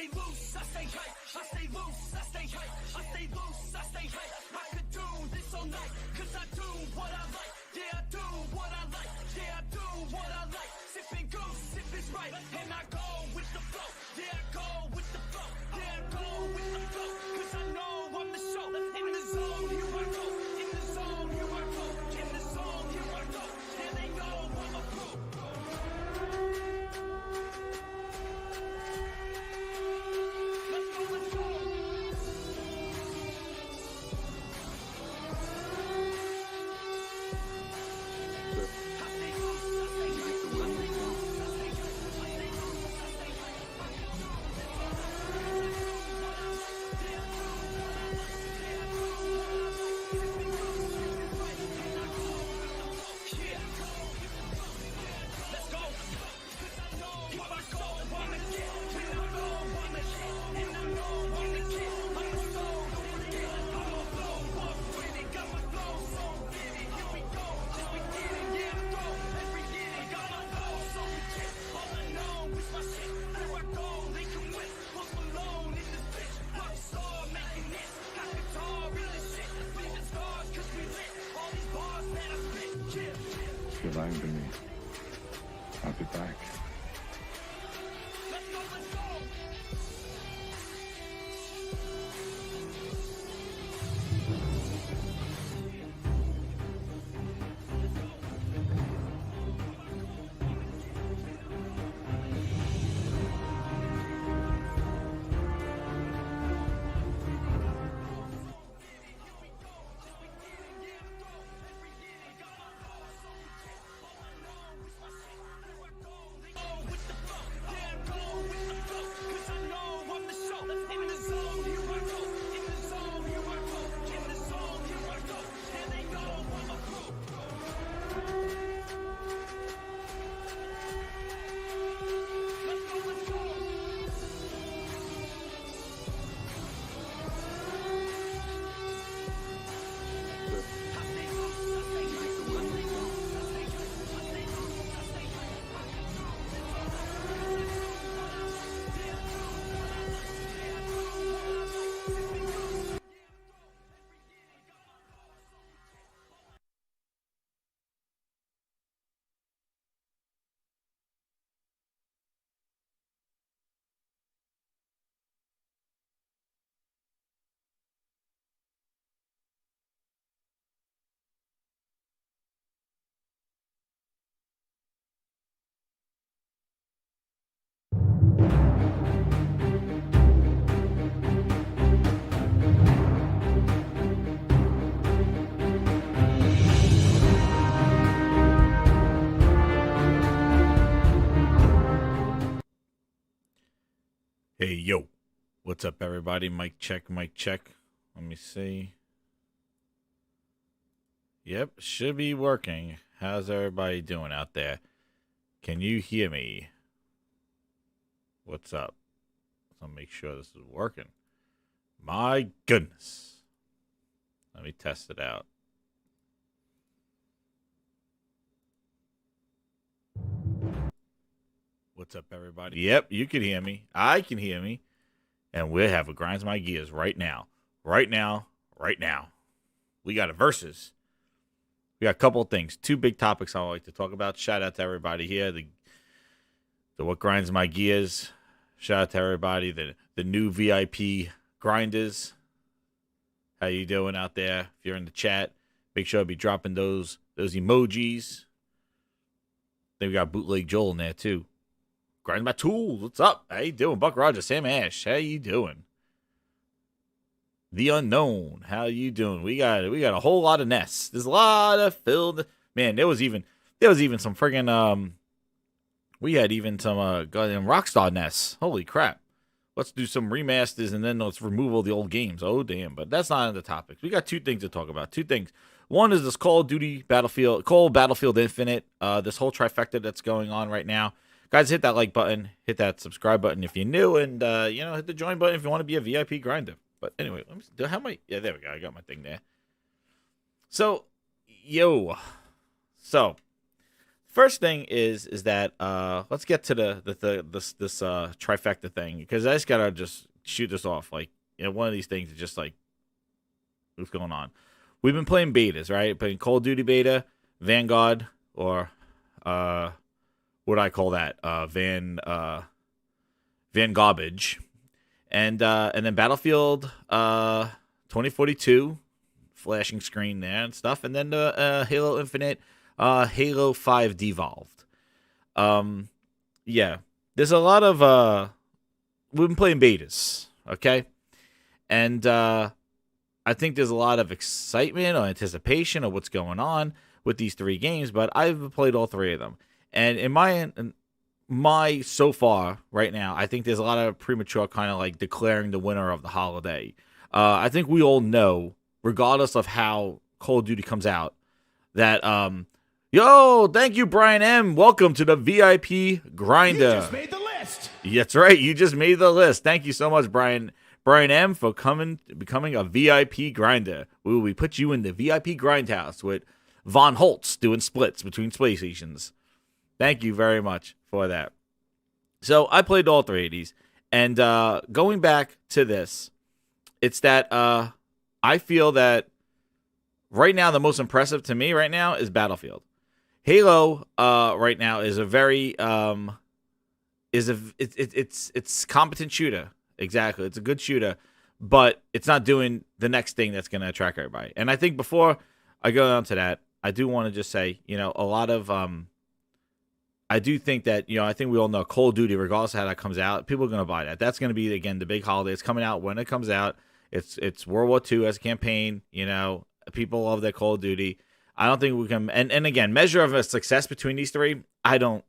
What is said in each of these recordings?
stay loose, I stay hype. I stay loose, I stay hype. I stay loose, I stay hype. I could do this all night, cause I do what I like. Yeah, I do what I like. Yeah, I do what I like. Sipping goose, sipping right, and I go with the flow. Yeah, I go with the flow. Yeah, I go with the flow. Cause I know I'm the show. In the zone, here I go. In the zone, here I go. In the zone, here I go. Yeah, they know I'm a pro. Let's go, let's go. You're lying to me. I'll be back. Hey, yo. What's up, everybody? Mic check, mic check. Let me see. Yep, should be working. How's everybody doing out there? Can you hear me? What's up? Let's make sure this is working. My goodness. Let me test it out. What's up, everybody? Yep, you can hear me. I can hear me. And we'll have a Grinds My Gears right now. Right now. Right now. We got a versus. We got a couple of things. Two big topics I would like to talk about. Shout out to everybody here. The What Grinds My Gears. Shout out to everybody. The new VIP grinders. How you doing out there? If you're in the chat, make sure to be dropping those emojis. Then we got Bootleg Joel in there too. Grind My Tools. What's up? How you doing? Buck Rogers, Sam Ash. How you doing? The Unknown. How you doing? We got a whole lot of nests. There's a lot of filled. Man, there was even some friggin' we had even some goddamn Rockstar nests. Holy crap. Let's do some remasters and then let's remove all the old games. Oh damn, but that's not in the topics. We got two things to talk about. Two things. One is this Call of Duty Battlefield Infinite, this whole trifecta that's going on right now. Guys, hit that like button, hit that subscribe button if you're new, and hit the join button if you want to be a VIP grinder. But anyway, let me do how my yeah, there we go. I got my thing there. So first thing is that let's get to this trifecta thing, because I just gotta just shoot this off. Like, one of these things is just like, what's going on? We've been playing betas, right? Playing Call of Duty beta, Vanguard, or what do I call that? Van Garbage, and then Battlefield 2042, flashing screen there and stuff, and then the Halo Infinite, Halo 5 Devolved. Yeah, there's a lot of we've been playing betas, okay, and I think there's a lot of excitement or anticipation of what's going on with these 3 games, but I've played all 3 of them, and in my so far right now, I think there's a lot of premature kind of like declaring the winner of the holiday. I think we all know, regardless of how Call of Duty comes out, that yo, thank you, Brian M. Welcome to the VIP Grinder. You just made the list. That's right, you just made the list. Thank you so much, Brian M, for becoming a VIP Grinder. We put you in the VIP Grindhouse with Von Holtz doing splits between space stations. Thank you very much for that. So I played all 3 of these, and going back to this, it's that I feel that right now the most impressive to me right now is Halo. Right now is a very it's competent shooter. Exactly, it's a good shooter, but it's not doing the next thing that's going to attract everybody. And I think before I go on to that, I do want to just say, a lot of I do think that, I think we all know Call of Duty, regardless of how that comes out, people are going to buy that. That's going to be, again, the big holiday. It's coming out when it comes out. It's World War II as a campaign. People love their Call of Duty. I don't think we can, and again, measure of a success between these 3, I don't,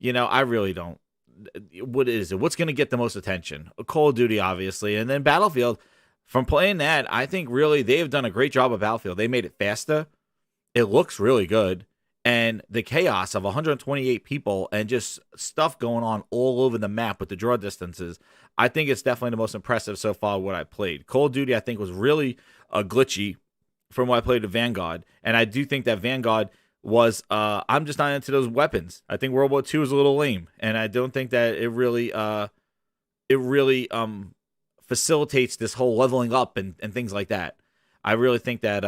I really don't. What is it? What's going to get the most attention? Call of Duty, obviously, and then Battlefield. From playing that, I think really they've done a great job of Battlefield. They made it faster. It looks really good. And the chaos of 128 people and just stuff going on all over the map with the draw distances, I think it's definitely the most impressive so far what I played. Call of Duty, I think, was really glitchy from what I played with Vanguard. And I do think that Vanguard was, I'm just not into those weapons. I think World War II is a little lame. And I don't think that it really facilitates this whole leveling up and things like that. I really think that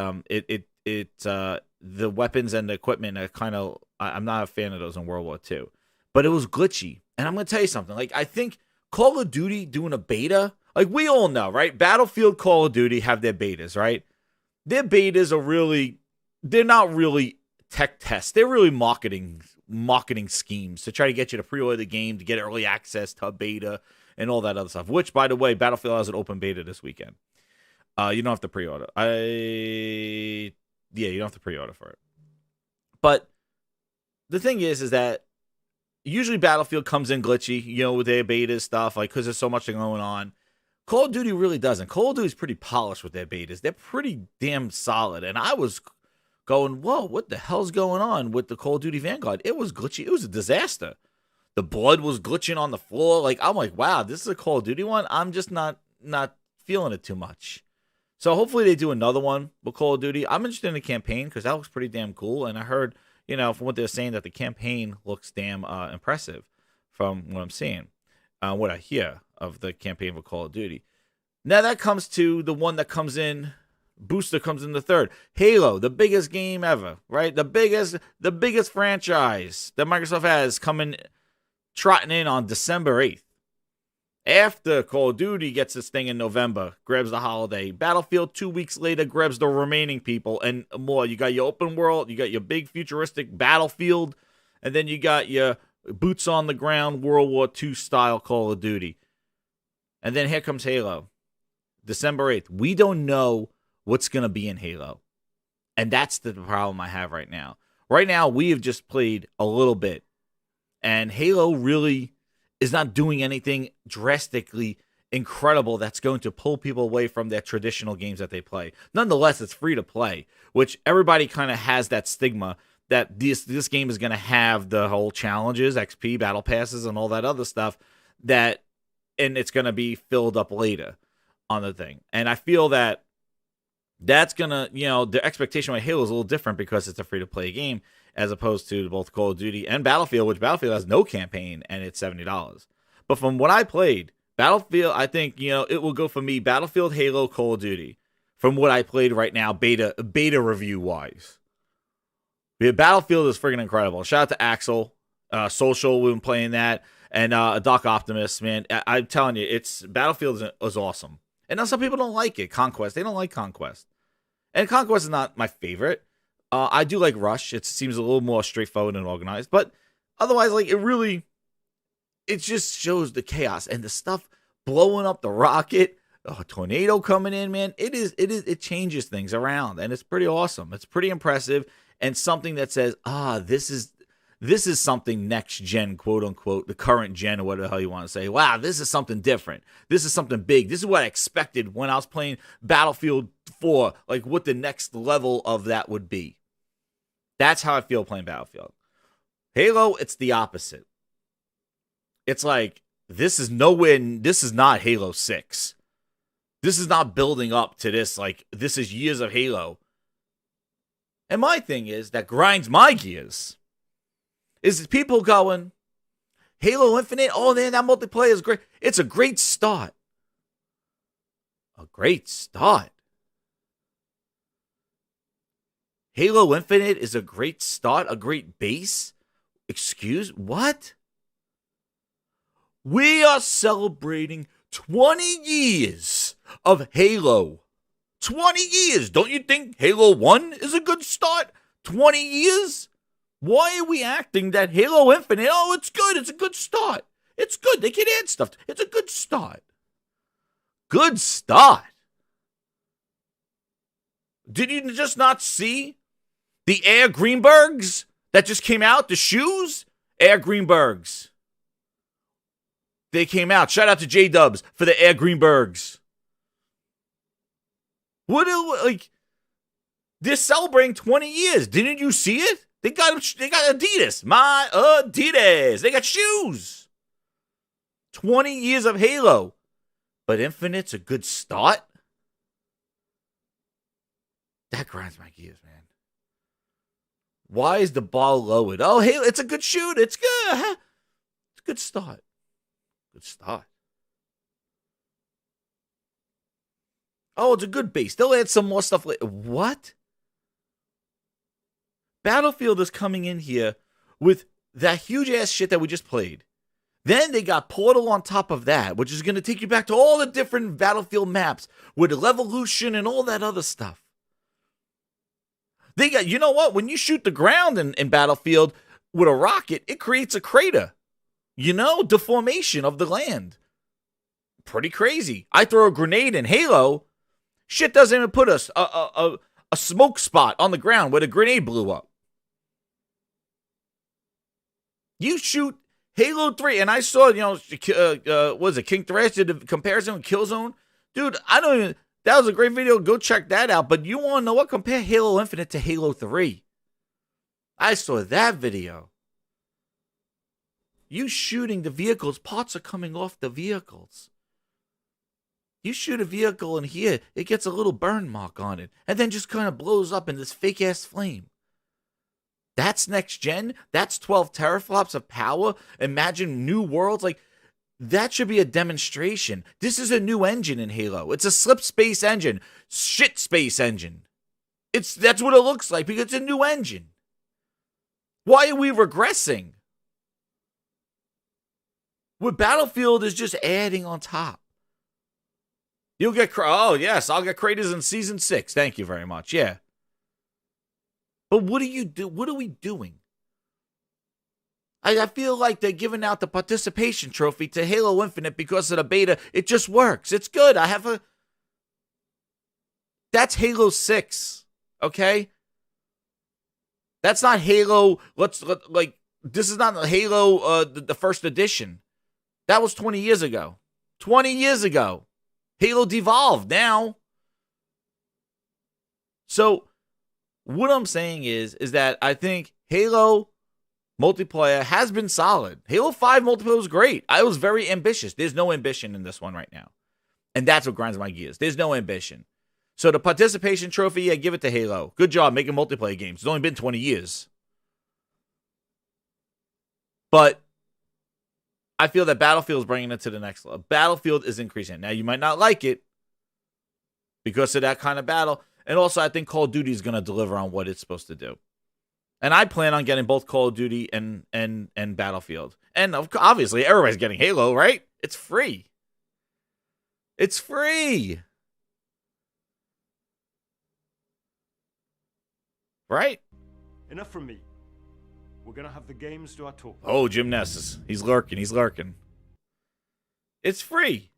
the weapons and the equipment are kind of, I'm not a fan of those in World War II, but it was glitchy. And I'm going to tell you something, like, I think Call of Duty doing a beta, like we all know, right? Battlefield, Call of Duty have their betas, right? Their betas are they're not really tech tests. They're really marketing schemes to try to get you to pre-order the game, to get early access to a beta and all that other stuff, which, by the way, Battlefield has an open beta this weekend. You don't have to pre-order. You don't have to pre-order for it. But the thing is that usually Battlefield comes in glitchy, with their beta stuff, like, because there's so much going on. Call of Duty really doesn't. Call of Duty's pretty polished with their betas. They're pretty damn solid. And I was going, whoa, what the hell's going on with the Call of Duty Vanguard? It was glitchy. It was a disaster. The blood was glitching on the floor. Like, I'm like, wow, this is a Call of Duty one. I'm just not feeling it too much. So hopefully they do another one with Call of Duty. I'm interested in the campaign because that looks pretty damn cool. And I heard, from what they're saying, that the campaign looks damn impressive from what I'm seeing, what I hear of the campaign for Call of Duty. Now that comes to the one that comes in, booster comes in the third. Halo, the biggest game ever, right? The biggest franchise that Microsoft has coming, trotting in on December 8th. After Call of Duty gets this thing in November, grabs the holiday. Battlefield 2 weeks later grabs the remaining people and more. You got your open world, you got your big futuristic Battlefield, and then you got your boots on the ground World War II style Call of Duty. And then here comes Halo, December 8th. We don't know what's going to be in Halo. And that's the problem I have right now. Right now, we have just played a little bit. And Halo really is not doing anything drastically incredible that's going to pull people away from their traditional games that they play. Nonetheless, it's free to play, which everybody kind of has that stigma that this game is going to have the whole challenges, XP, battle passes, and all that other stuff, and it's going to be filled up later on the thing. And I feel that's going to, the expectation with Halo is a little different because it's a free to play game. as opposed to both Call of Duty and Battlefield, which Battlefield has no campaign and it's $70. But from what I played, Battlefield, I think, it will go for me, Battlefield, Halo, Call of Duty, from what I played right now, beta review-wise. Yeah, Battlefield is freaking incredible. Shout out to Axel, Social, we've been playing that, and Doc Optimus, man. I'm telling you, Battlefield is awesome. And now some people don't like it. Conquest, they don't like Conquest. And Conquest is not my favorite. I do like Rush. It seems a little more straightforward and organized. But otherwise, like, it just shows the chaos and the stuff blowing up the rocket, a tornado coming in, man. It changes things around, and it's pretty awesome. It's pretty impressive, and something that says, this is something next gen, quote unquote, the current gen, or whatever the hell you want to say. Wow, this is something different. This is something big. This is what I expected when I was playing Battlefield 4, like what the next level of that would be. That's how I feel playing Battlefield. Halo, it's the opposite. It's like, this is not Halo 6. This is not building up to this, like, this is years of Halo. And my thing is, that grinds my gears, is people going, Halo Infinite, oh man, that multiplayer is great. It's a great start. A great start. Halo Infinite is a great start, a great base? Excuse, what? We are celebrating 20 years of Halo. 20 years. Don't you think Halo 1 is a good start? 20 years? Why are we acting that Halo Infinite, oh, it's good, it's a good start. It's good, they can add stuff. It's a good start. Good start. Did you just not see the Air Greenbergs that just came out? The shoes? Air Greenbergs. They came out. Shout out to J-Dubs for the Air Greenbergs. They're celebrating 20 years. Didn't you see it? They got Adidas. My Adidas. They got shoes. 20 years of Halo. But Infinite's a good start? That grinds my gears, man. Why is the ball lowered? Oh, Halo, it's a good shoot. It's good. It's a good start. Good start. Oh, it's a good base. They'll add some more stuff later. What? Battlefield is coming in here with that huge ass shit that we just played. Then they got Portal on top of that, which is going to take you back to all the different Battlefield maps with Levolution and all that other stuff. They got, you know what? When you shoot the ground in Battlefield with a rocket, it creates a crater. Deformation of the land. Pretty crazy. I throw a grenade in Halo, shit doesn't even put a smoke spot on the ground where the grenade blew up. You shoot Halo 3, and I saw, what is it, King Thrash did a comparison with Killzone. Dude, that was a great video. Go check that out. But you want to know what? Compare Halo Infinite to Halo 3. I saw that video. You shooting the vehicles, parts are coming off the vehicles. You shoot a vehicle in here, it gets a little burn mark on it, and then just kind of blows up in this fake-ass flame. That's next gen? That's 12 teraflops of power? Imagine new worlds? Like, that should be a demonstration. This is a new engine in Halo. It's a slip space engine. Shit space engine. That's what it looks like, because it's a new engine. Why are we regressing? What Battlefield is just adding on top. You'll get, oh yes, I'll get craters in season 6. Thank you very much. Yeah. But what do you do? What are we doing? I feel like they're giving out the participation trophy to Halo Infinite because of the beta. It just works. It's good. That's Halo 6. Okay? That's not Halo. This is not Halo, the first edition. That was 20 years ago. 20 years ago. Halo devolved now. So, what I'm saying is that I think Halo multiplayer has been solid. Halo 5 multiplayer was great. I was very ambitious. There's no ambition in this one right now. And that's what grinds my gears. There's no ambition. So the participation trophy, yeah, give it to Halo. Good job making multiplayer games. It's only been 20 years. But I feel that Battlefield is bringing it to the next level. Battlefield is increasing. Now, you might not like it because of that kind of battle. And also, I think Call of Duty is going to deliver on what it's supposed to do. And I plan on getting both Call of Duty and Battlefield. And obviously, everybody's getting Halo, right? It's free. It's free. Right? Enough from me. We're gonna have the games do our talk. Oh, Jimness. He's lurking. It's free.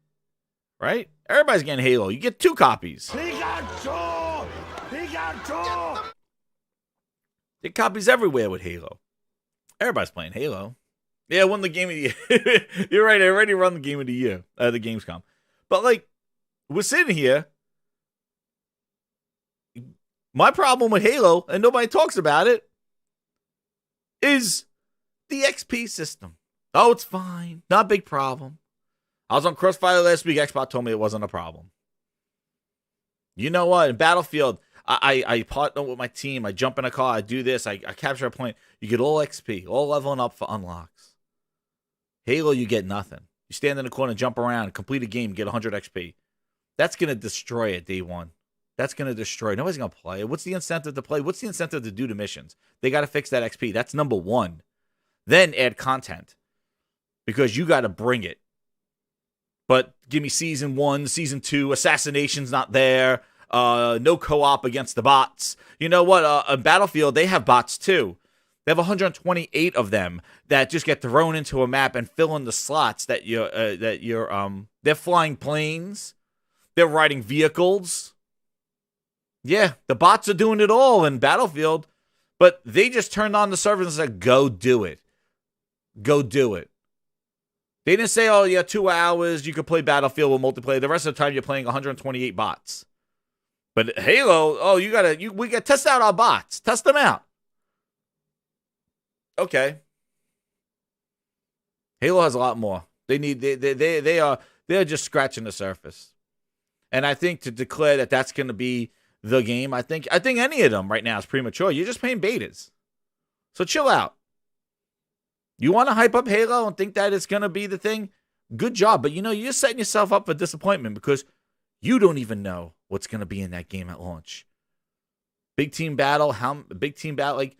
Right? Everybody's getting Halo. You get 2 copies. He got 2! He got 2! Get copies everywhere with Halo. Everybody's playing Halo. Yeah, I won the game of the year. You're right. I already run the game of the year. The Gamescom. But, like, we're sitting here. My problem with Halo, and nobody talks about it, is the XP system. Oh, it's fine. Not a big problem. I was on Crossfire last week. Xbox told me it wasn't a problem. You know what? In Battlefield, I partner with my team. I jump in a car. I do this. I capture a point. You get all XP, all leveling up for unlocks. Halo, you get nothing. You stand in the corner, jump around, complete a game, get 100 XP. That's going to destroy it day one. That's going to destroy. Nobody's going to play it. What's the incentive to play? What's the incentive to do the missions? They got to fix that XP. That's number one. Then add content because you got to bring it. But give me season 1, season 2, assassination's not there. No co-op against the bots. You know what? Battlefield, they have bots too. They have 128 of them that just get thrown into a map and fill in the slots that they're flying planes. They're riding vehicles. Yeah, the bots are doing it all in Battlefield, but they just turned on the servers and said, go do it. Go do it. They didn't say, oh, yeah, 2 hours, you can play Battlefield with multiplayer. The rest of the time, you're playing 128 bots. But Halo, oh, we got to test out our bots. Test them out. Okay. Halo has a lot more. They are just scratching the surface. And I think to declare that that's going to be the game, I think any of them right now is premature. You're just playing betas. So chill out. You want to hype up Halo and think that it's going to be the thing? Good job. But, you're setting yourself up for disappointment because you don't even know what's going to be in that game at launch. Big team battle, like,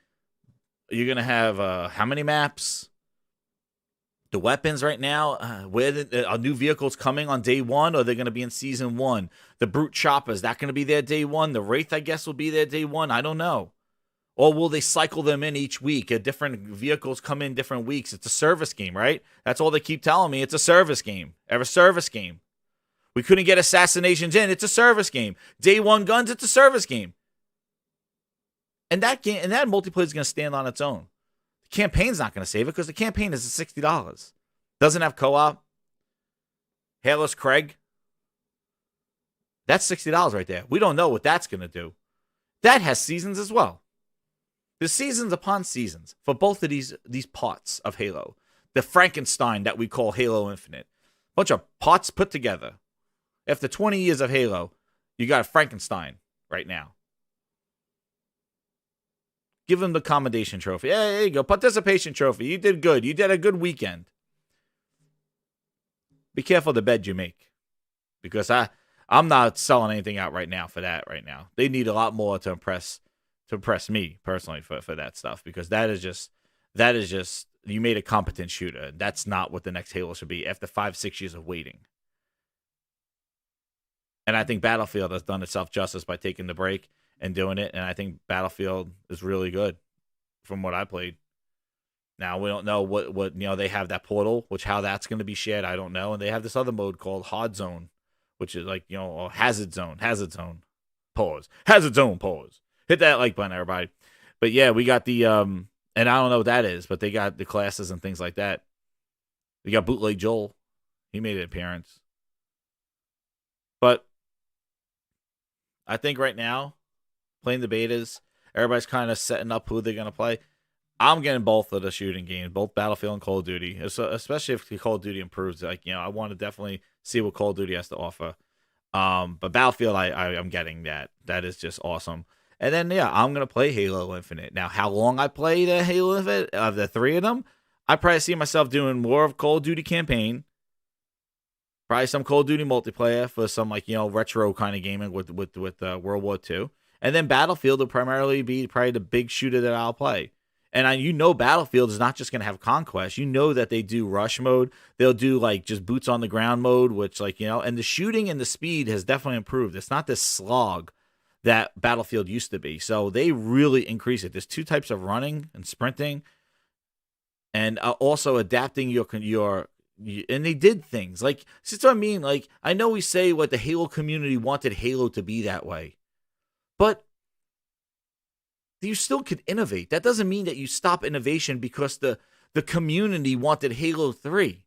you're going to have how many maps? The weapons right now, where are new vehicles coming on day one, or they're going to be in season 1? The brute choppers, that going to be there day 1? The Wraith, I guess, will be there day 1. I don't know. Or will they cycle them in each week? Different vehicles come in different weeks. It's a service game, right? That's all they keep telling me. It's a service game. Every service game. We couldn't get assassinations in. It's a service game. Day 1 guns, it's a service game. And that game and that multiplayer is going to stand on its own. The campaign's not going to save it because the campaign is $60. Doesn't have co-op. Hairless Craig. That's $60 right there. We don't know what that's going to do. That has seasons as well. There's seasons upon seasons for both of these parts of Halo. The Frankenstein that we call Halo Infinite. Bunch of parts put together. After 20 years of Halo, you got a Frankenstein right now. Give him the commendation trophy. Yeah, there you go. Participation trophy. You did good. You did a good weekend. Be careful the bed you make. Because I'm not selling anything out right now for that right now. They need a lot more to impress me personally for that stuff. Because that is just you made a competent shooter. That's not what the next Halo should be after 5-6 years of waiting. And I think Battlefield has done itself justice by taking the break and doing it. And I think Battlefield is really good from what I played. Now, we don't know what they have that portal, which how that's going to be shared, I don't know. And they have this other mode called Hard Zone, which is like, or Hazard Zone. Pause. Hazard Zone, pause. Hit that like button, everybody. But yeah, we got the, and I don't know what that is, but they got the classes and things like that. We got Bootleg Joel. He made an appearance. But I think right now, playing the betas, everybody's kind of setting up who they're going to play. I'm getting both of the shooting games, both Battlefield and Call of Duty, especially if Call of Duty improves. Like, I want to definitely see what Call of Duty has to offer. But Battlefield, I'm getting that. That is just awesome. And then, yeah, I'm going to play Halo Infinite. Now, how long I play the Halo Infinite, of the 3 of them, I probably see myself doing more of Call of Duty campaign, probably some Call of Duty multiplayer for some like, you know, retro kind of gaming with World War II. And then Battlefield will primarily be probably the big shooter that I'll play. And you know Battlefield is not just going to have conquest. You know that they do rush mode. They'll do like just boots on the ground mode, which like, you know, and the shooting and the speed has definitely improved. It's not this slog that Battlefield used to be. So they really increase it. There's two types of running and sprinting, and also adapting and they did things like, see what I mean? Like, I know we say what the Halo community wanted Halo to be that way, but you still could innovate. That doesn't mean that you stop innovation because the community wanted Halo 3.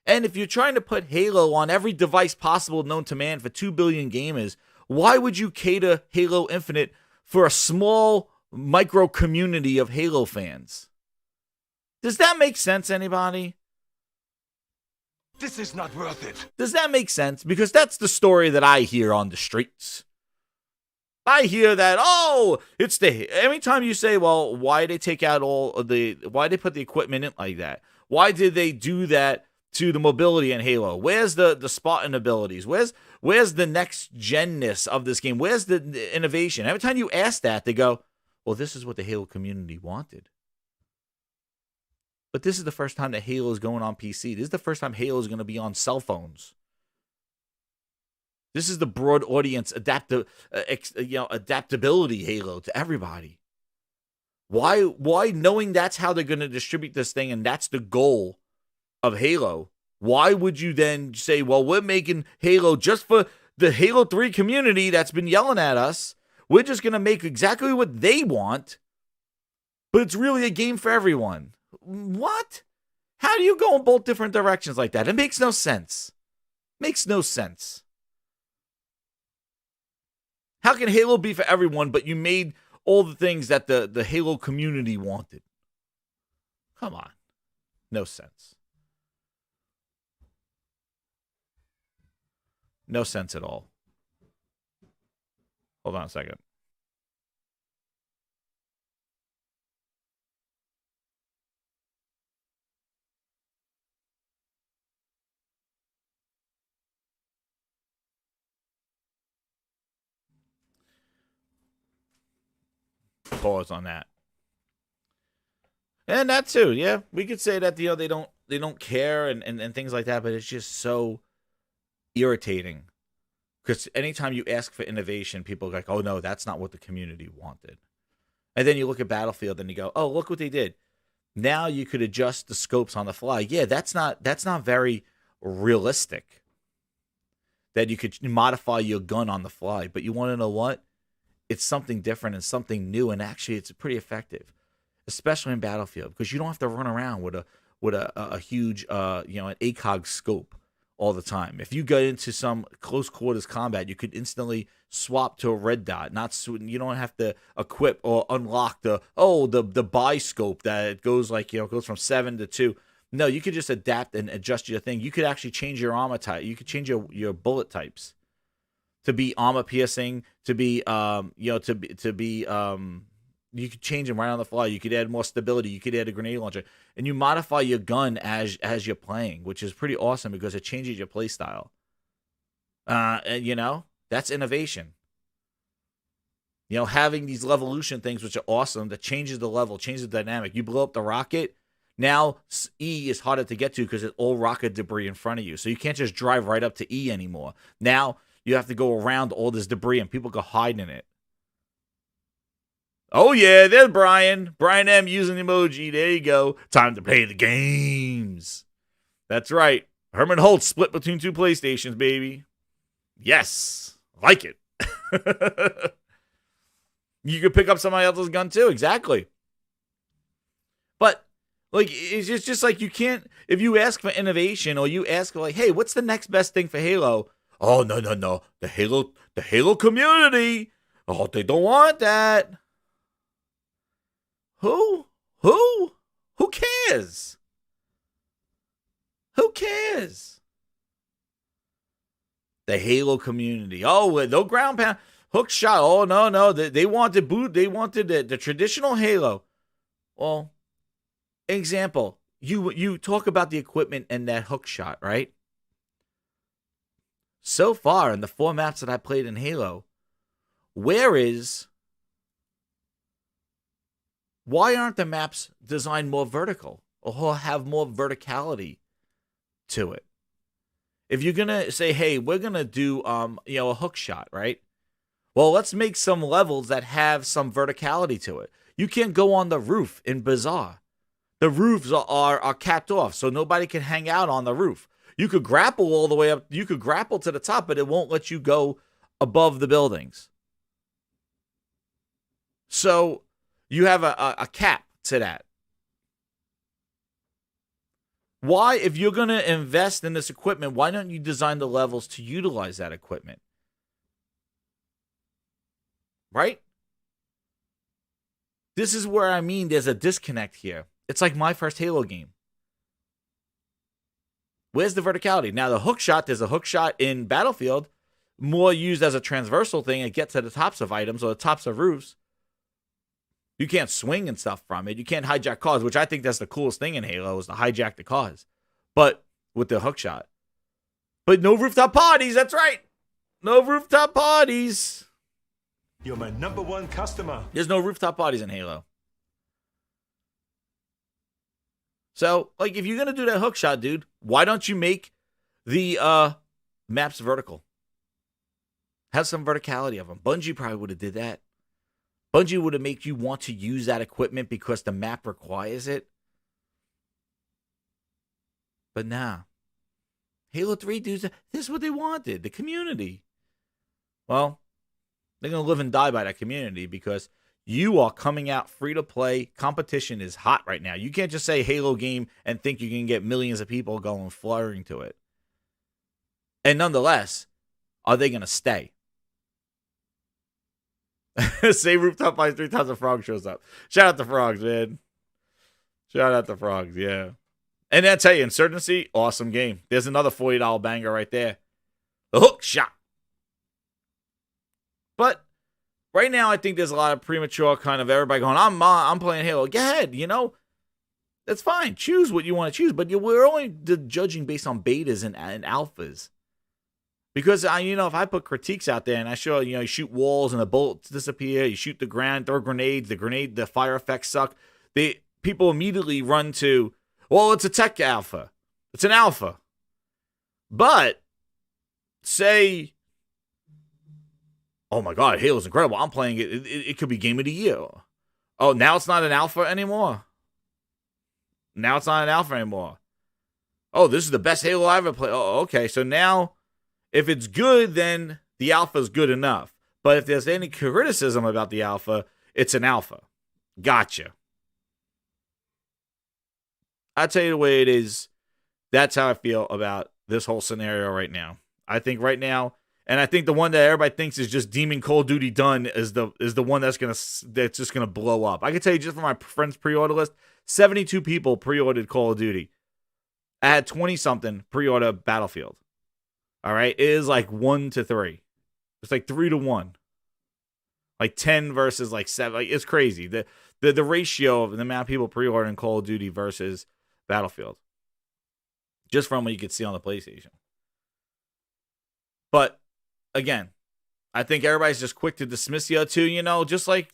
And if you're trying to put Halo on every device possible known to man for 2 billion gamers, why would you cater Halo Infinite for a small micro community of Halo fans? Does that make sense, anybody? This is not worth it. Does that make sense? Because that's the story that I hear on the streets. I hear that, every time you say, well, why they take out why they put the equipment in like that? Why did they do that to the mobility in Halo? Where's the spotting abilities? Where's the next genness of this game? Where's the innovation? Every time you ask that, they go, well, this is what the Halo community wanted. But this is the first time that Halo is going on PC. This is the first time Halo is going to be on cell phones. This is the broad audience adaptability Halo to everybody. Why knowing that's how they're going to distribute this thing and that's the goal of Halo, why would you then say, well, we're making Halo just for the Halo 3 community that's been yelling at us. We're just going to make exactly what they want, but it's really a game for everyone. What? How do you go in both different directions like that? It makes no sense. Makes no sense. How can Halo be for everyone, but you made all the things that the Halo community wanted? Come on. No sense. No sense at all. Hold on a second. Pause on that. And that too, yeah. We could say that, you know, they don't care and things like that, but it's just so irritating. Because anytime you ask for innovation, people are like, oh no, that's not what the community wanted. And then you look at Battlefield and you go, oh, look what they did. Now you could adjust the scopes on the fly. Yeah, that's not very realistic. That you could modify your gun on the fly. But you want to know what? It's something different and something new, and actually it's pretty effective, especially in Battlefield, because you don't have to run around with a huge an ACOG scope all the time. If you get into some close quarters combat, you could instantly swap to a red dot. You don't have to equip or unlock the buy scope that goes goes from 7 to 2. No, you could just adapt and adjust your thing. You could actually change your armor type. You could change your bullet types to be armor piercing, to be you could change them right on the fly. You could add more stability. You could add a grenade launcher, and you modify your gun as you're playing, which is pretty awesome because it changes your play style. And that's innovation. Having these levolution things, which are awesome, that changes the level, changes the dynamic. You blow up the rocket. Now E is harder to get to because it's all rocket debris in front of you. So you can't just drive right up to E anymore. Now you have to go around all this debris and people go hide in it. Oh, yeah, there's Brian. Brian M using the emoji. There you go. Time to play the games. That's right. Herman Holtz split between 2 PlayStations, baby. Yes. Like it. You could pick up somebody else's gun, too. Exactly. But, it's just like you can't, if you ask for innovation or you ask for, hey, what's the next best thing for Halo? Oh, no. The Halo community. Oh, they don't want that. Who cares? Who cares? The Halo community. Oh, no ground pound. Hook shot. Oh, no. They wanted the traditional Halo. Well, example, you talk about the equipment and that hook shot, right? So far in the 4 maps that I played in Halo, why aren't the maps designed more vertical or have more verticality to it? If you're gonna say, hey, we're gonna do a hook shot, right? Well, let's make some levels that have some verticality to it. You can't go on the roof in Bazaar. The roofs are capped off, so nobody can hang out on the roof. You could grapple all the way up. You could grapple to the top, but it won't let you go above the buildings. So you have a cap to that. Why, if you're going to invest in this equipment, why don't you design the levels to utilize that equipment? Right? This is where I mean there's a disconnect here. It's like my first Halo game. Where's the verticality? Now, the hook shot, there's a hook shot in Battlefield, more used as a transversal thing and get to the tops of items or the tops of roofs. You can't swing and stuff from it. You can't hijack cars, which I think that's the coolest thing in Halo is to hijack the cars. But with the hook shot. But no rooftop parties, that's right. No rooftop parties. You're my #1 customer. There's no rooftop parties in Halo. So, like, if you're going to do that hook shot, dude, why don't you make the maps vertical? Have some verticality of them. Bungie probably would have did that. Bungie would have made you want to use that equipment because the map requires it. But nah. Halo 3 dudes, this is what they wanted, the community. Well, they're going to live and die by that community because you are coming out free to play. Competition is hot right now. You can't just say Halo game and think you can get millions of people going fluttering to it. And nonetheless, are they going to stay? Say rooftop parties 3 times a frog shows up. Shout out to frogs, man. Shout out to frogs, yeah. And I tell you, Insurgency, awesome game. There's another $40 banger right there. The hook shot. But right now, I think there's a lot of premature kind of everybody going, I'm playing Halo. Go ahead, That's fine. Choose what you want to choose. But we're only judging based on betas and alphas. Because, if I put critiques out there and I show, you shoot walls and the bullets disappear, you shoot the ground, throw grenades, the fire effects suck, people immediately run to, well, it's a tech alpha. It's an alpha. But, say, oh my God, Halo's incredible. I'm playing it. It could be game of the year. Oh, now it's not an alpha anymore. Now it's not an alpha anymore. Oh, this is the best Halo I ever played. Oh, okay. So now, if it's good, then the alpha is good enough. But if there's any criticism about the alpha, it's an alpha. Gotcha. I'll tell you the way it is. That's how I feel about this whole scenario right now. I think right now, and I think the one that everybody thinks is just deeming Call of Duty done is the one that's just gonna blow up. I can tell you just from my friends pre-order list, 72 people pre-ordered Call of Duty. I had 20-something pre-order Battlefield. All right, it is like 1-3. It's like 3-1. Like 10 versus like 7. Like, it's crazy. The ratio of the amount of people pre-ordering Call of Duty versus Battlefield. Just from what you could see on the PlayStation. But again, I think everybody's just quick to dismiss the other two. Just like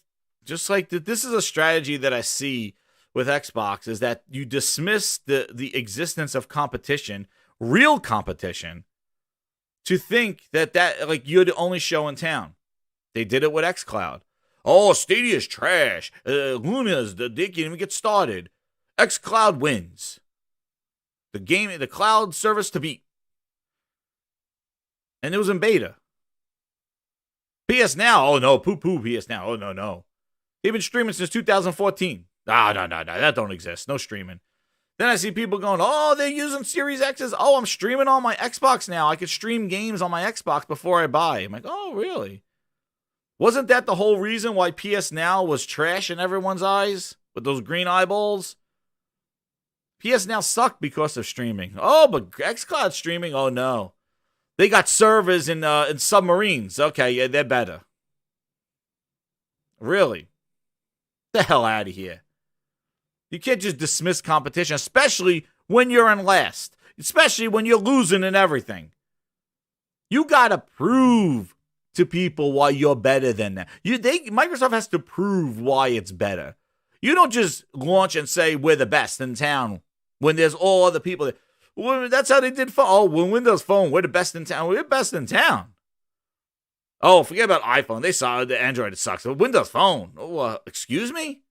this is a strategy that I see with Xbox is that you dismiss the existence of competition, real competition, to think that like you're the only show in town. They did it with xCloud. Oh, Stadia's trash. Luna's they can't even get started. xCloud wins. The cloud service to beat. And it was in beta. PS Now, oh no, poo-poo PS Now. Oh no. They've been streaming since 2014. No, that don't exist. No streaming. Then I see people going, oh, they're using Series X's. Oh, I'm streaming on my Xbox now. I could stream games on my Xbox before I buy. I'm like, oh, really? Wasn't that the whole reason why PS Now was trash in everyone's eyes? With those green eyeballs? PS Now sucked because of streaming. Oh, but xCloud streaming? Oh, no. They got servers in submarines. Okay, yeah, they're better. Really? Get the hell out of here. You can't just dismiss competition, especially when you're in last, especially when you're losing and everything. You got to prove to people why you're better than them. Microsoft has to prove why it's better. You don't just launch and say we're the best in town when there's all other people that, well, that's how they did phone. Oh, when Windows Phone, we're the best in town. We're the best in town. Oh, forget about iPhone. They saw the Android, it sucks. But Windows Phone, excuse me?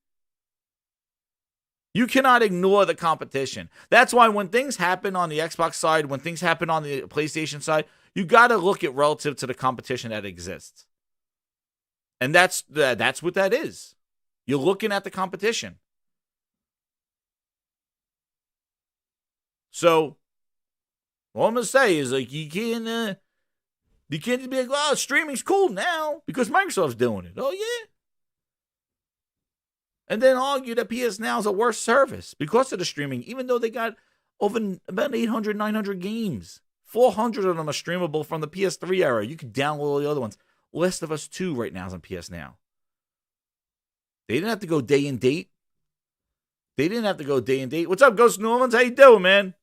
You cannot ignore the competition. That's why when things happen on the Xbox side, when things happen on the PlayStation side, you got to look at relative to the competition that exists. And that's what that is. You're looking at the competition. So, all I'm going to say is, like, you can't just be like, oh, streaming's cool now because Microsoft's doing it. Oh, yeah. And then argue that PS Now is a worse service because of the streaming, even though they got about 800, 900 games. 400 of them are streamable from the PS3 era. You can download all the other ones. Last of Us 2 right now is on PS Now. They didn't have to go day and date. What's up, Ghost Normans? How you doing, man?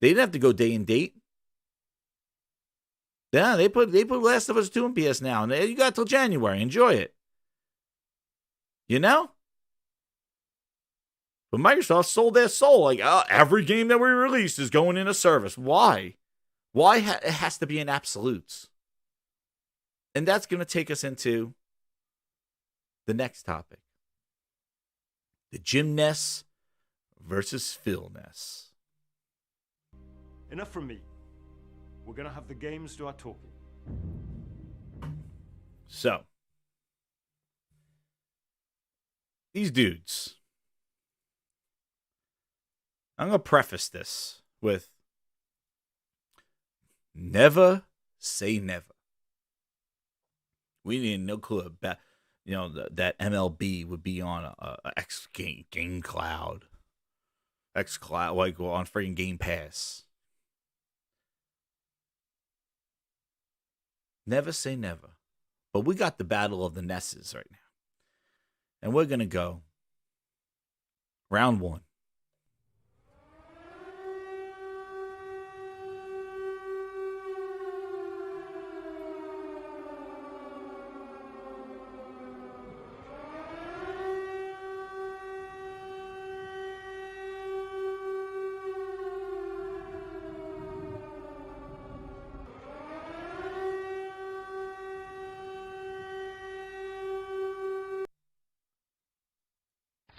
They didn't have to go day and date. Yeah, they put Last of Us 2 in PS Now, and you got till January. Enjoy it. You know? But Microsoft sold their soul. Like, every game that we release is going in a service. Why? It has to be in absolutes. And that's going to take us into the next topic. The Jimness versus Philness. Enough from me. We're going to have the games do our talking. So, these dudes. I'm going to preface this with never say never. We need no clue about, that MLB would be on a X game cloud. X cloud, like on freaking Game Pass. Never say never. But we got the battle of the Nesses right now. And we're going to go round one.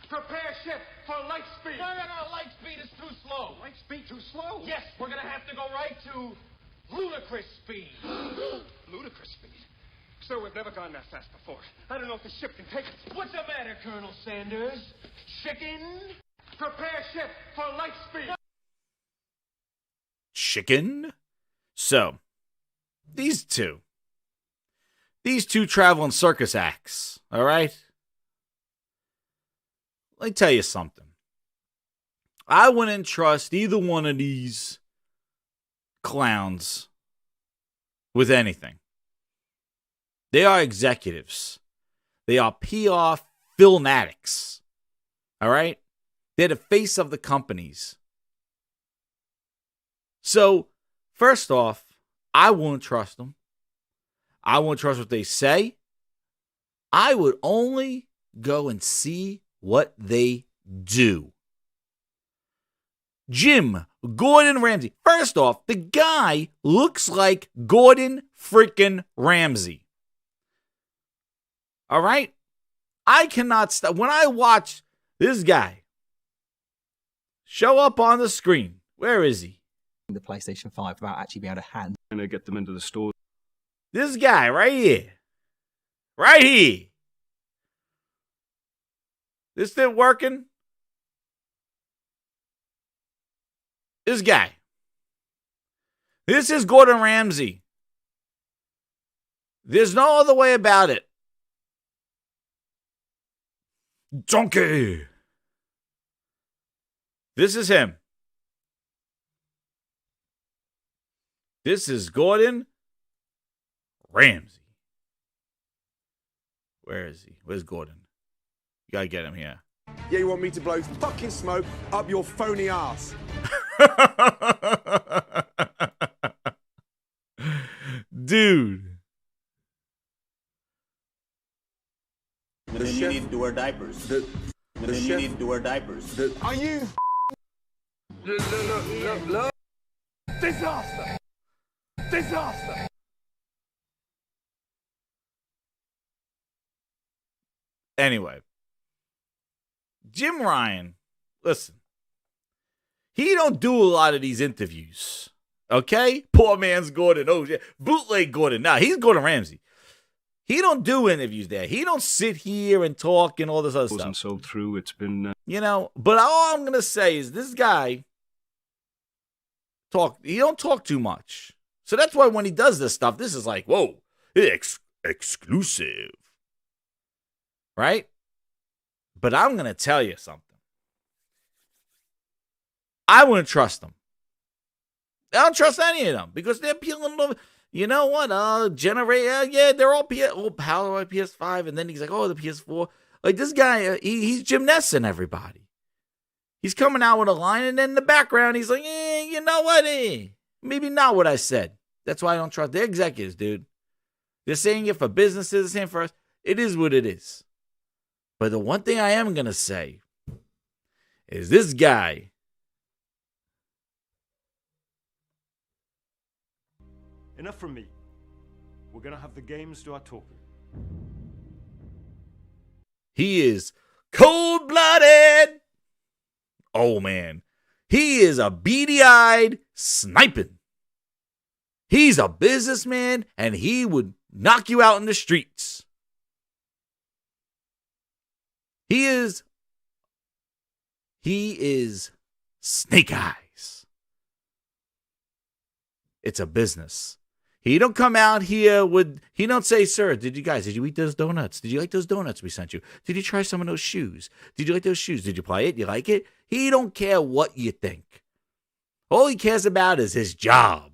Prepare ship for light speed. No, light speed is too slow. Light speed too slow? Yes, we're gonna have to go right to ludicrous speed. Ludicrous speed? Sir, we've never gone that fast before. I don't know if the ship can take us. What's the matter, Colonel Sanders? Chicken? Prepare ship for light speed. Chicken? So, these two travel in circus acts, all right? Let me tell you something. I wouldn't trust either one of these clowns with anything. They are executives. They are PR filmatics. All right? They're the face of the companies. So, first off, I wouldn't trust them. I wouldn't trust what they say. I would only go and see what they do. Jim Gordon Ramsay. First off, the guy looks like Gordon freaking Ramsay. All right? I cannot stop. When I watch this guy show up on the screen, where is he? The PlayStation 5 without actually being able to hand. And they get them into the store. This guy right here. Right here. This thing working? This guy. This is Gordon Ramsay. There's no other way about it. Donkey. This is him. This is Gordon Ramsay. Where is he? Where's Gordon? You gotta get him here. Yeah, you want me to blow fucking smoke up your phony ass. Dude. And then you need to wear diapers. And then you need to wear diapers. Are you Disaster! Disaster! Anyway, Jim Ryan, listen, he don't do a lot of these interviews, okay? Poor man's Gordon. Oh, yeah. Bootleg Gordon. Nah, he's Gordon Ramsay. He don't do interviews there. He don't sit here and talk and all this other stuff. Wasn't sold through. It's been... You know, but all I'm going to say is this guy, he don't talk too much. So that's why when he does this stuff, this is like, whoa, exclusive. Right? But I'm going to tell you something. I wouldn't trust them. I don't trust any of them because they're peeling over. You know what? They're all how do I PS5? And then he's like, oh, the PS4. Like this guy, he's Jimnessing everybody. He's coming out with a line, and then in the background, he's like, you know what? Maybe not what I said. That's why I don't trust the executives, dude. They're saying it for businesses, they're saying for us. It is what it is. But the one thing I am going to say is this guy. Enough from me. We're going to have the games do our talking. He is cold-blooded. Oh, man. He is a beady-eyed sniping. He's a businessman, and he would knock you out in the streets. He is snake eyes. It's a business. He don't come out here he don't say, sir, did you eat those donuts? Did you like those donuts we sent you? Did you try some of those shoes? Did you like those shoes? Did you play it? You like it? He don't care what you think. All he cares about is his job.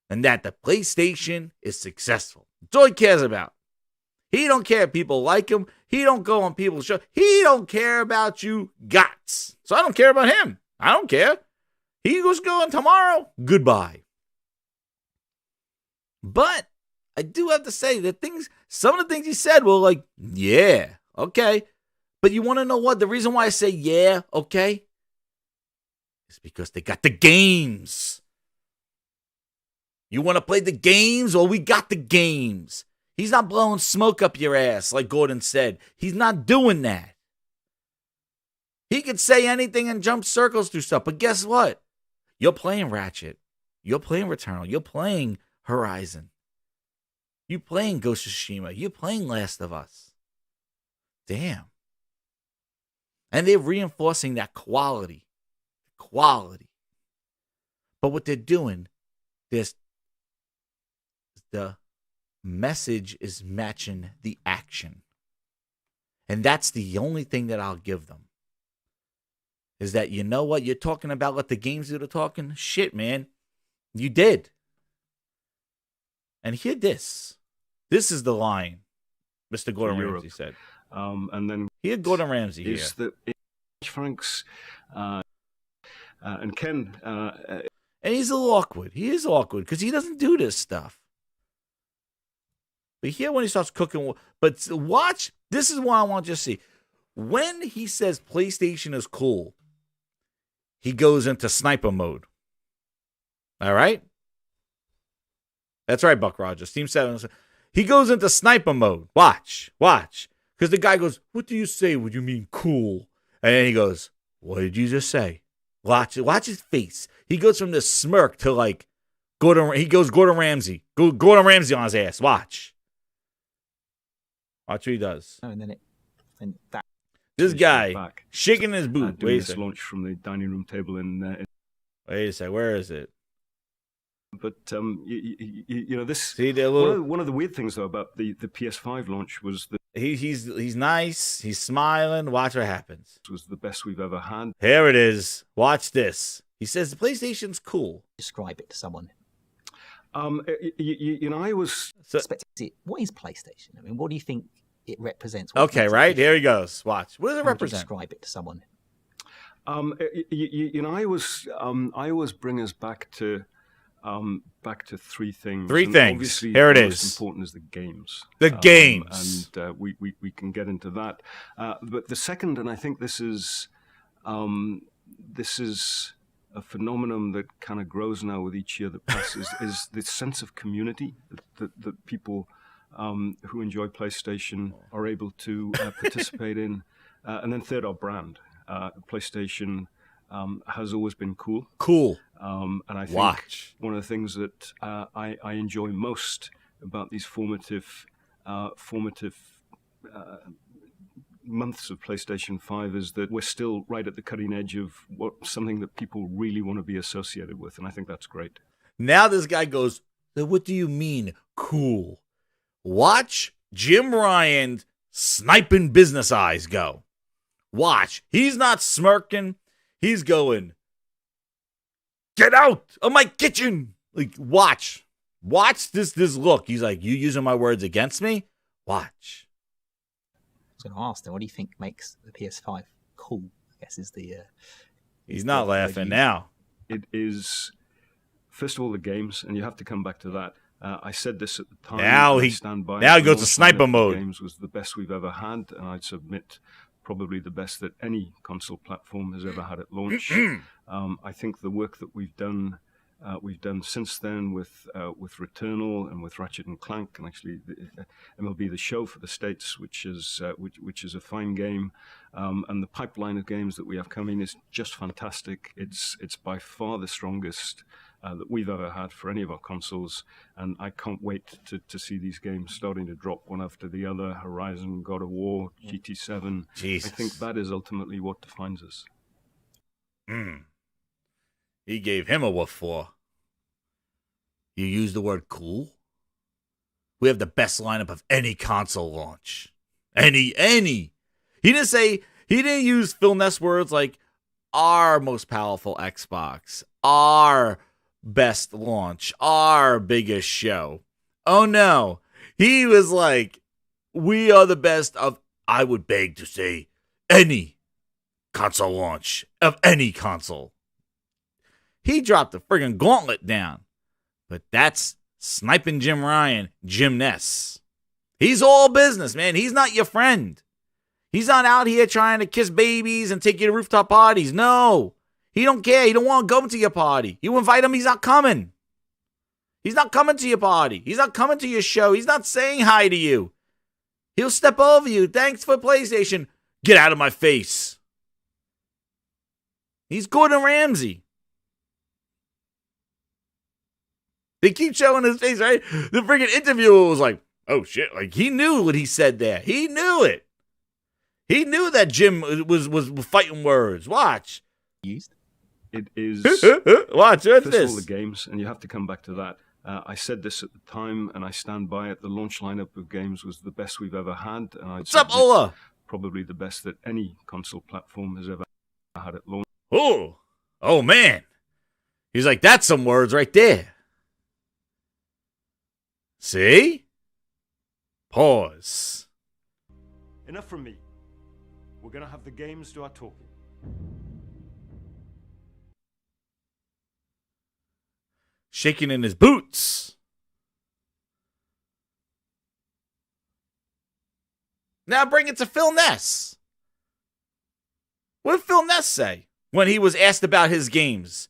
And that the PlayStation is successful. That's all he cares about. He don't care if people like him. He don't go on people's show. He don't care about you guts. So I don't care about him. I don't care. He goes going tomorrow. Goodbye. But I do have to say that some of the things he said were like, yeah, okay. But you want to know what? The reason why I say yeah, okay, is because they got the games. You want to play the games? Well, we got the games. He's not blowing smoke up your ass like Gordon said. He's not doing that. He could say anything and jump circles through stuff. But guess what? You're playing Ratchet. You're playing Returnal. You're playing Horizon. You're playing Ghost of Tsushima. You're playing Last of Us. Damn. And they're reinforcing that quality. Quality. But what they're doing, the message is matching the action. And that's the only thing that I'll give them. Is that, you know what? You're talking about let the games do the talking? Shit, man. You did. And hear this. This is the line Mr. Gordon Ramsay said. And then Hear Gordon Ramsay here. Franks and Ken. And he's a little awkward. He is awkward because he doesn't do this stuff. But here when he starts cooking. But watch. This is what I want you to see. When he says PlayStation is cool, he goes into sniper mode. All right? That's right, Buck Rogers. Team 7. He goes into sniper mode. Watch. Because the guy goes, what do you say? What do you mean cool? And then he goes, what did you just say? Watch his face. He goes from this smirk to like, he goes Gordon Ramsay. Gordon Ramsay on his ass. Watch what he does. Oh, and then that. This guy shaking his boot. Doing this launch from the dining room table in wait a sec. Where is it? But you know this. See, one of the weird things though about the PS5 launch was that he's nice. He's smiling. Watch what happens. It was the best we've ever had. Here it is. Watch this. He says the PlayStation's cool. Describe it to someone. You know, I was expecting. What is PlayStation? I mean, what do you think it represents. What Okay, makes it right? different? Here he goes. Watch. What does it How would you represent? describe it to someone? I always bring us back to three things. Three And things. Obviously, Here it the is. most important is the games. The games. And we can get into that. But the second, and I think this is a phenomenon that kind of grows now with each year that passes, is this sense of community that people who enjoy PlayStation are able to participate in. And then third, our brand. PlayStation has always been cool. Cool. And I think one of the things that I enjoy most about these formative months of PlayStation 5 is that we're still right at the cutting edge of something that people really want to be associated with, and I think that's great. Now this guy goes, so what do you mean, cool? Watch Jim Ryan sniping business eyes go. Watch. He's not smirking. He's going, get out of my kitchen. Like, watch. Watch this look. He's like, you using my words against me? Watch. I was going to ask then, what do you think makes the PS5 cool? I guess is the. He's not laughing now. It is, first of all, the games, and you have to come back to that. I said this at the time. Now he goes to sniper mode. Games was the best we've ever had, and I'd submit probably the best that any console platform has ever had at launch. I think the work that we've done since then with Returnal and with Ratchet and Clank, and actually the MLB The Show for the States, which is a fine game, and the pipeline of games that we have coming is just fantastic. It's by far the strongest that we've ever had for any of our consoles, and I can't wait to see these games starting to drop one after the other. Horizon, God of War, GT7. Jesus. I think that is ultimately what defines us. He gave him a woof for. You use the word cool? We have the best lineup of any console launch. Any. He didn't use Philness words like our most powerful Xbox, our best launch, our biggest show. Oh no. He was like, we are the best of, I would beg to say, any console launch of any console. He dropped the friggin' gauntlet down. But that's sniping Jim Ryan, Jimness. He's all business, man. He's not your friend. He's not out here trying to kiss babies and take you to rooftop parties. No. He don't care. He don't want to go to your party. You invite him, he's not coming. He's not coming to your party. He's not coming to your show. He's not saying hi to you. He'll step over you. Thanks for PlayStation. Get out of my face. He's Gordon Ramsay. They keep showing his face, right? The freaking interviewer was like, oh shit. Like, he knew what he said there. He knew it. He knew that Jim was fighting words. Watch. It is. Watch. What's first this? of all, the games, and you have to come back to that. I said this at the time, and I stand by it. The launch lineup of games was the best we've ever had. And What's up, Ola? Probably the best that any console platform has ever had at launch. Oh man. He's like, that's some words right there. See? Pause. Enough from me. We're going to have the games do our talking. Shaking in his boots. Now bring it to Phil Ness. What did Phil Ness say when he was asked about his games?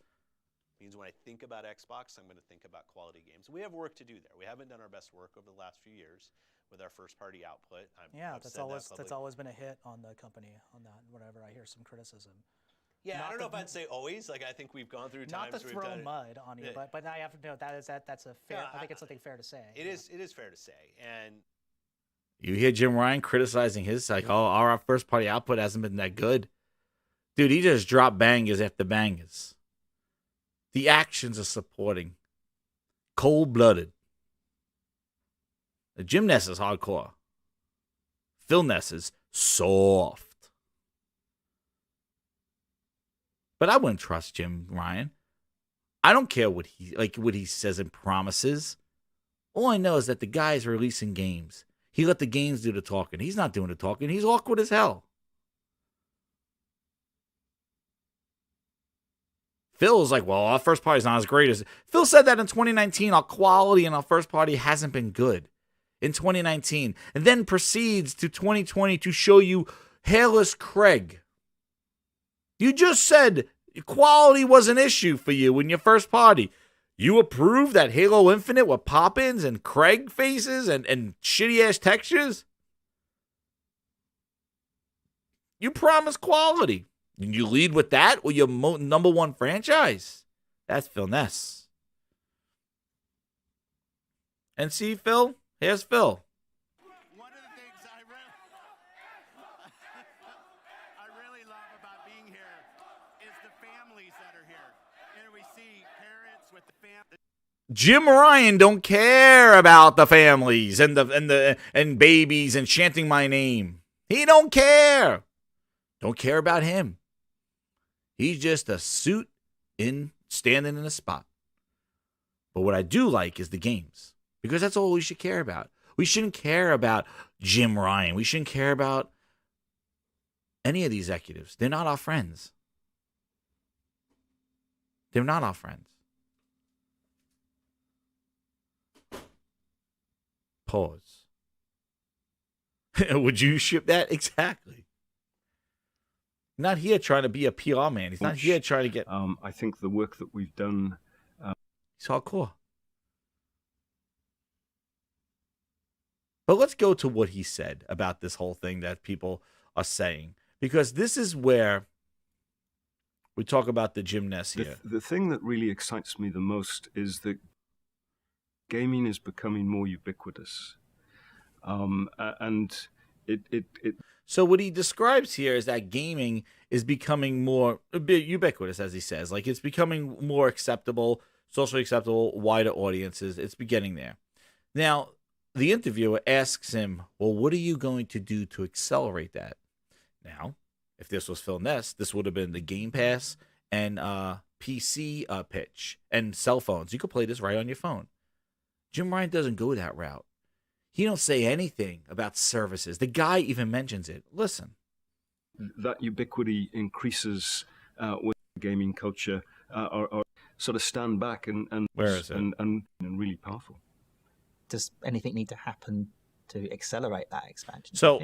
Means when I think about Xbox, I'm going to think about quality games. We have work to do there. We haven't done our best work over the last few years with our first-party output. That's always been a hit on the company on that. Whenever I hear some criticism. Yeah, I don't know if I'd say always. Like, I think we've gone through times not to where throw we've done mud on you, but I have to know that's a fair. I think it's something fair to say. It is fair to say, and you hear Jim Ryan criticizing his like, oh, our first-party output hasn't been that good. Dude, he just dropped bangers after bangers. The actions are supporting. Cold-blooded. The Jimness is hardcore. Philness is soft. But I wouldn't trust Jim Ryan. I don't care what he says and promises. All I know is that the guy is releasing games. He let the games do the talking. He's not doing the talking. He's awkward as hell. Phil's like, well, our first party's not as great as... Phil said that in 2019, our quality in our first party hasn't been good in 2019. And then proceeds to 2020 to show you hairless Craig. You just said quality was an issue for you in your first party. You approved that Halo Infinite with pop-ins and Craig faces and shitty-ass textures? You promised quality. And you lead with that with your number one franchise? That's Philness. And see, Phil? Here's Phil. One of the things I really love about being here is the families that are here. And we see parents with the family. Jim Ryan don't care about the families and and babies and chanting my name. He don't care. Don't care about him. He's just a suit standing in a spot. But what I do like is the games, because that's all we should care about. We shouldn't care about Jim Ryan. We shouldn't care about any of the executives. They're not our friends. They're not our friends. Pause. Would you ship that? Exactly. Not here trying to be a PR man. He's not here trying to get... I think the work that we've done... He's hardcore. But let's go to what he said about this whole thing that people are saying. Because this is where we talk about the Jimness here. The thing that really excites me the most is that gaming is becoming more ubiquitous. And it So what he describes here is that gaming is becoming more ubiquitous, as he says. Like, it's becoming more acceptable, socially acceptable, wider audiences. It's beginning there. Now, the interviewer asks him, well, what are you going to do to accelerate that? Now, if this was Philness, this would have been the Game Pass and PC pitch and cell phones. You could play this right on your phone. Jim Ryan doesn't go that route. He don't say anything about services. The guy even mentions it. Listen. That ubiquity increases with gaming culture, or sort of stand back and where is it? And really powerful. Does anything need to happen to accelerate that expansion? So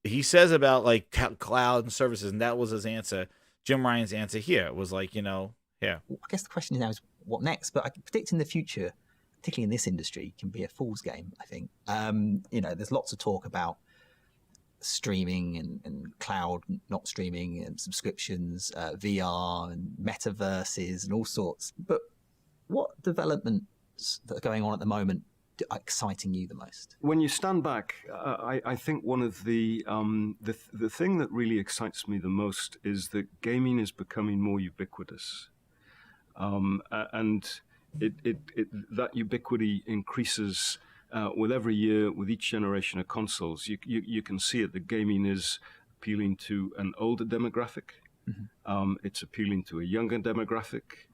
he says about like cloud and services, and that was his answer. Jim Ryan's answer here was like, yeah. I guess the question now is what next? But I predict in the future, particularly in this industry, can be a fool's game, I think. There's lots of talk about streaming and cloud not streaming and subscriptions, VR and metaverses and all sorts. But what developments that are going on at the moment are exciting you the most? When you stand back, I think one of the thing that really excites me the most is that gaming is becoming more ubiquitous. And that ubiquity increases with every year, with each generation of consoles. You can see it. The gaming is appealing to an older demographic. Mm-hmm. It's appealing to a younger demographic.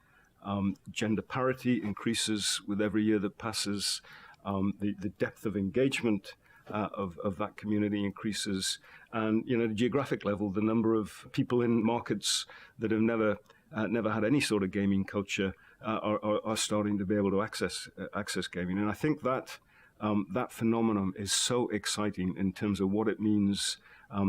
Gender parity increases with every year that passes. The depth of engagement of that community increases. And, the geographic level, the number of people in markets that have never had any sort of gaming culture are starting to be able to access gaming. And I think that that phenomenon is so exciting in terms of what it means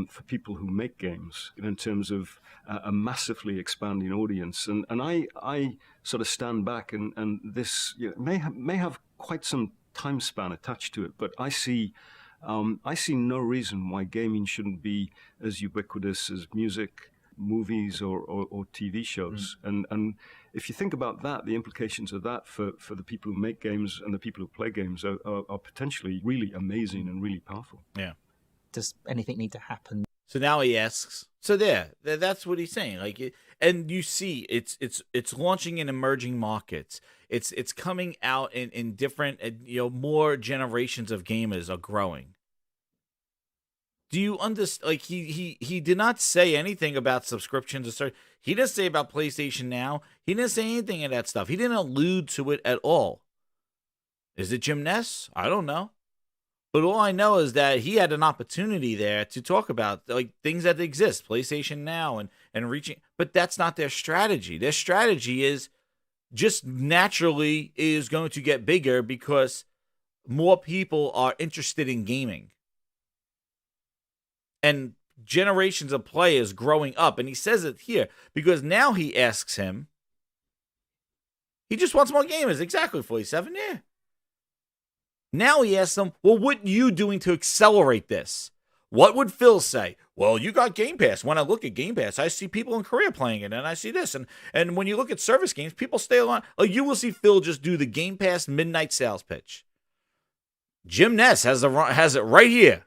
for people who make games, in terms of a massively expanding audience. And I sort of stand back and this may have quite some time span attached to it, but I see no reason why gaming shouldn't be as ubiquitous as music, movies, or TV shows. And if you think about that, the implications of that for the people who make games and the people who play games are potentially really amazing and really powerful. Yeah. Does anything need to happen? So now he asks. So that's what he's saying. Like, and you see, it's launching in emerging markets. It's coming out in different, more generations of gamers are growing. Do you understand? Like, he did not say anything about subscriptions or he didn't say about PlayStation Now. He didn't say anything of that stuff. He didn't allude to it at all. Is it Jimness? I don't know. But all I know is that he had an opportunity there to talk about like things that exist, PlayStation Now and reaching. But that's not their strategy. Their strategy is just naturally is going to get bigger because more people are interested in gaming. And generations of players growing up. And he says it here because now he asks him. He just wants more gamers. Exactly, 47, yeah. Now he asks them, well, what are you doing to accelerate this? What would Phil say? Well, you got Game Pass. When I look at Game Pass, I see people in Korea playing it, and I see this. And when you look at service games, people stay along. Like, you will see Phil just do the Game Pass midnight sales pitch. Jimness has it right here.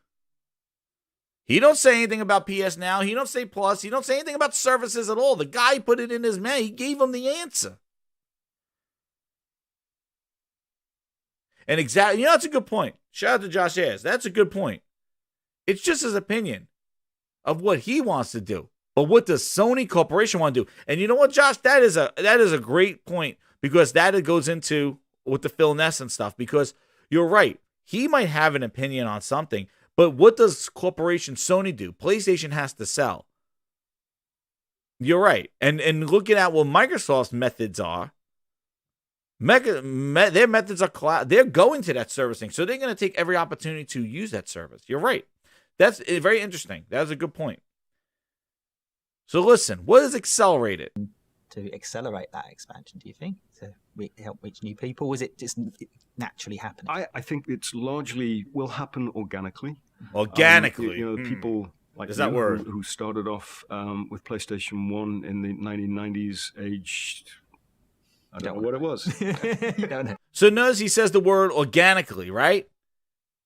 He don't say anything about PS Now. He don't say Plus. He don't say anything about services at all. The guy put it in his mail. He gave him the answer. And exactly, that's a good point. Shout out to Josh Ayers. That's a good point. It's just his opinion of what he wants to do. But what does Sony Corporation want to do? And you know what, Josh? That is a great point because that goes into with the Philness and stuff because you're right. He might have an opinion on something, but what does Corporation Sony do? PlayStation has to sell. You're right. And looking at what Microsoft's methods are, their methods are cloud. They're going to that servicing, so they're going to take every opportunity to use that service. You're right. That's very interesting. That's a good point. So listen, what is accelerated? To accelerate that expansion, do you think? To help reach new people? Was it just naturally happening? I think it's largely will happen organically. Organically. People like is that word? Who started off with PlayStation 1 in the 1990s, aged... I don't know what it was. You don't know. So notice he says the word organically, right?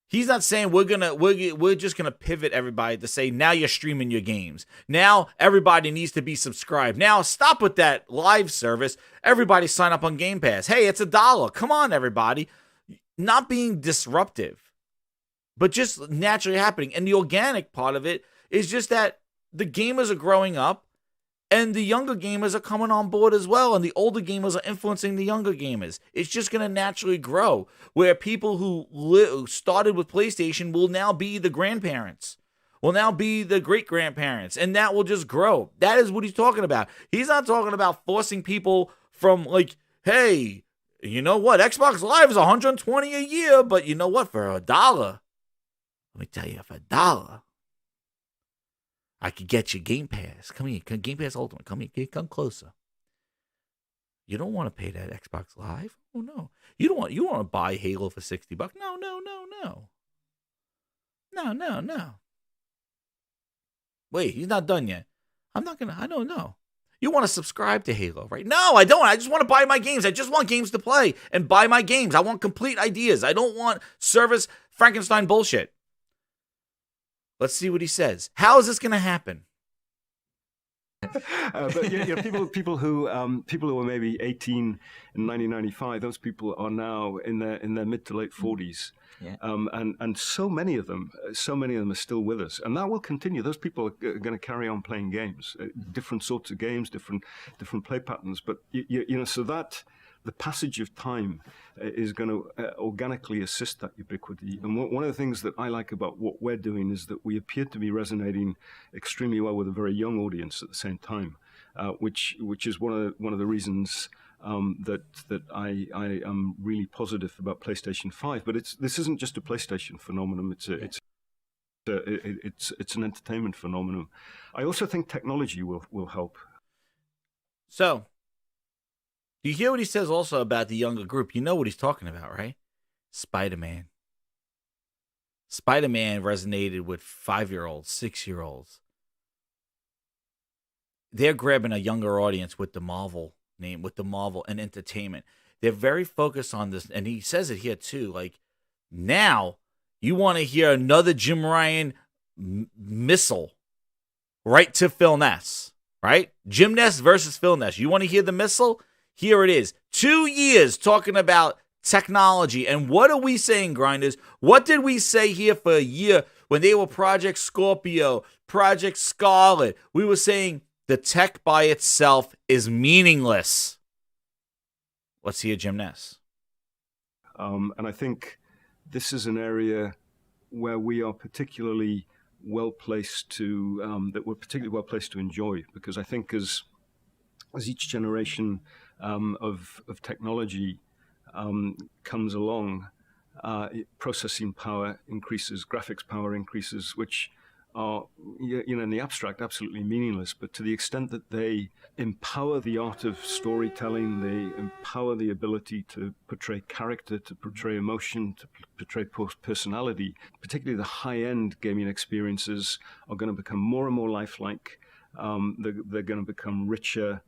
He's not saying we're just gonna pivot everybody to say now you're streaming your games. Now everybody needs to be subscribed. Now stop with that live service. Everybody sign up on Game Pass. Hey, it's $1. Come on, everybody. Not being disruptive, but just naturally happening. And the organic part of it is just that the gamers are growing up. And the younger gamers are coming on board as well. And the older gamers are influencing the younger gamers. It's just going to naturally grow. Where people who started with PlayStation will now be the grandparents. Will now be the great-grandparents. And that will just grow. That is what he's talking about. He's not talking about forcing people from like, hey, you know what? Xbox Live is $120 a year. But you know what? For $1, let me tell you, for $1, I could get you Game Pass. Come here, Game Pass Ultimate. Come here, come closer. You don't want to pay that Xbox Live? Oh no. You want to buy Halo for $60? No. No. Wait, he's not done yet. I don't know. You want to subscribe to Halo, right? No, I don't. I just want to buy my games. I just want games to play and buy my games. I want complete ideas. I don't want service Frankenstein bullshit. Let's see what he says. How is this going to happen? But people who were maybe 18 in 1995, those people are now in their mid to late 40s, and so many of them are still with us, and that will continue. Those people are going to carry on playing games, different sorts of games, different play patterns. But so that the passage of time is going to organically assist that ubiquity. And one of the things that I like about what we're doing is that we appear to be resonating extremely well with a very young audience at the same time, which is one of the reasons that I am really positive about PlayStation 5. But this isn't just a PlayStation phenomenon. It's an entertainment phenomenon. I also think technology will help. So, you hear what he says also about the younger group. You know what he's talking about, right? Spider-Man. Spider-Man resonated with 5-year-olds, 6-year-olds. They're grabbing a younger audience with the Marvel name, with the Marvel and entertainment. They're very focused on this, and he says it here too. Like, now you want to hear another Jim Ryan missile right to Philness, right? Jimness versus Philness. You want to hear the missile? Here it is. 2 years talking about technology. And what are we saying, Grinders? What did we say here for a year when they were Project Scorpio, Project Scarlet? We were saying the tech by itself is meaningless. Let's hear Jimness. And I think this is an area where we are particularly well placed to enjoy, because I think as each generation of technology comes along, processing power increases, graphics power increases, which are, in the abstract, absolutely meaningless. But to the extent that they empower the art of storytelling, they empower the ability to portray character, to portray emotion, to portray personality, particularly the high-end gaming experiences are going to become more and more lifelike. They're going to become richer,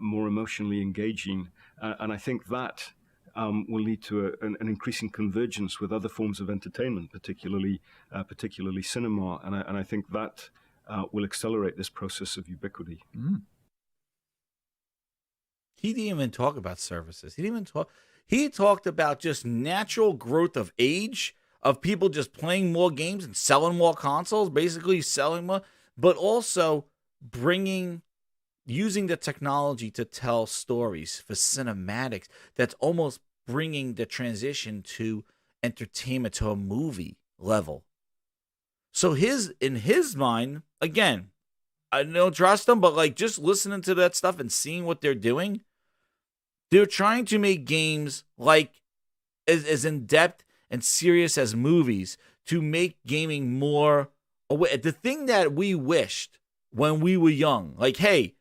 more emotionally engaging. And I think that will lead to an increasing convergence with other forms of entertainment, particularly cinema, and I think that will accelerate this process of ubiquity. He didn't even talk about services. He talked about just natural growth of age, of people just playing more games and selling more consoles, basically selling more, but also using the technology to tell stories for cinematics. That's almost bringing the transition to entertainment to a movie level. So in his mind, again, I don't trust them, but just listening to that stuff and seeing what they're doing, they're trying to make games as in-depth and serious as movies, to make gaming more aware. The thing that we wished when we were young, hey,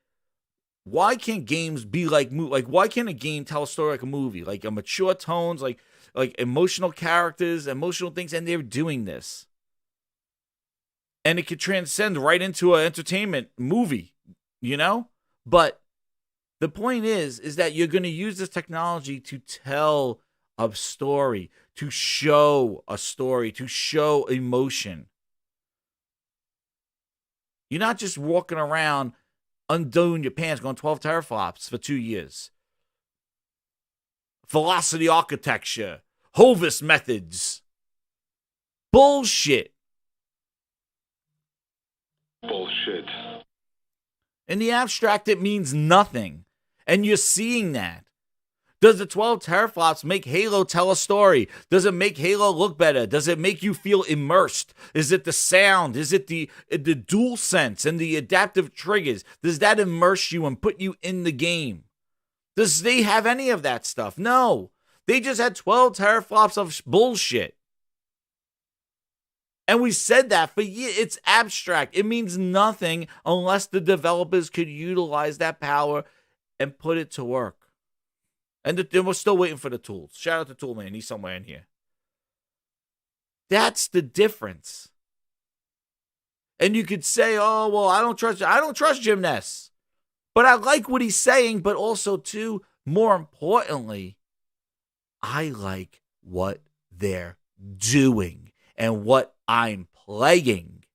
why can't games be why can't a game tell a story like a movie? A mature tones, like emotional characters, emotional things, and they're doing this. And it could transcend right into an entertainment movie, But the point is that you're going to use this technology to tell a story, to show a story, to show emotion. You're not just walking around undoing your pants, going 12 teraflops for 2 years. Velocity architecture, Hovis methods. Bullshit. In the abstract, it means nothing. And you're seeing that. Does the 12 teraflops make Halo tell a story? Does it make Halo look better? Does it make you feel immersed? Is it the sound? Is it the dual sense and the adaptive triggers? Does that immerse you and put you in the game? Does they have any of that stuff? No. They just had 12 teraflops of bullshit. And we said that for years. It's abstract. It means nothing unless the developers could utilize that power and put it to work. And we're still waiting for the tools. Shout out to Toolman. He's somewhere in here. That's the difference. And you could say, oh, well, I don't trust Jimness. But I like what he's saying, but also, too, more importantly, I like what they're doing and what I'm playing.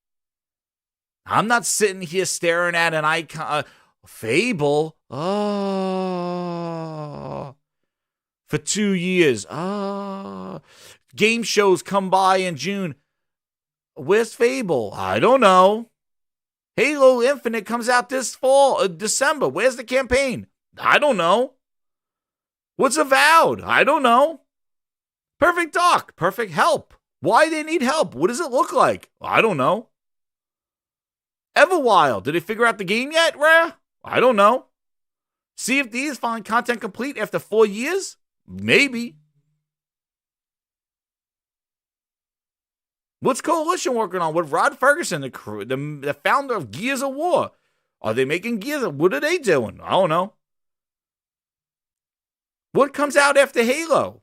I'm not sitting here staring at an icon, Fable. Oh. For 2 years. Game shows come by in June. Where's Fable? I don't know. Halo Infinite comes out this fall, December. Where's the campaign? I don't know. What's Avowed? I don't know. Perfect Dark. Perfect Help. Why they need help? What does it look like? I don't know. Everwild. Did they figure out the game yet, Rare? I don't know. Sea of Thieves find content complete after 4 years? Maybe. What's Coalition working on with Rod Ferguson, the founder of Gears of War? Are they making Gears? What are they doing? I don't know. What comes out after Halo?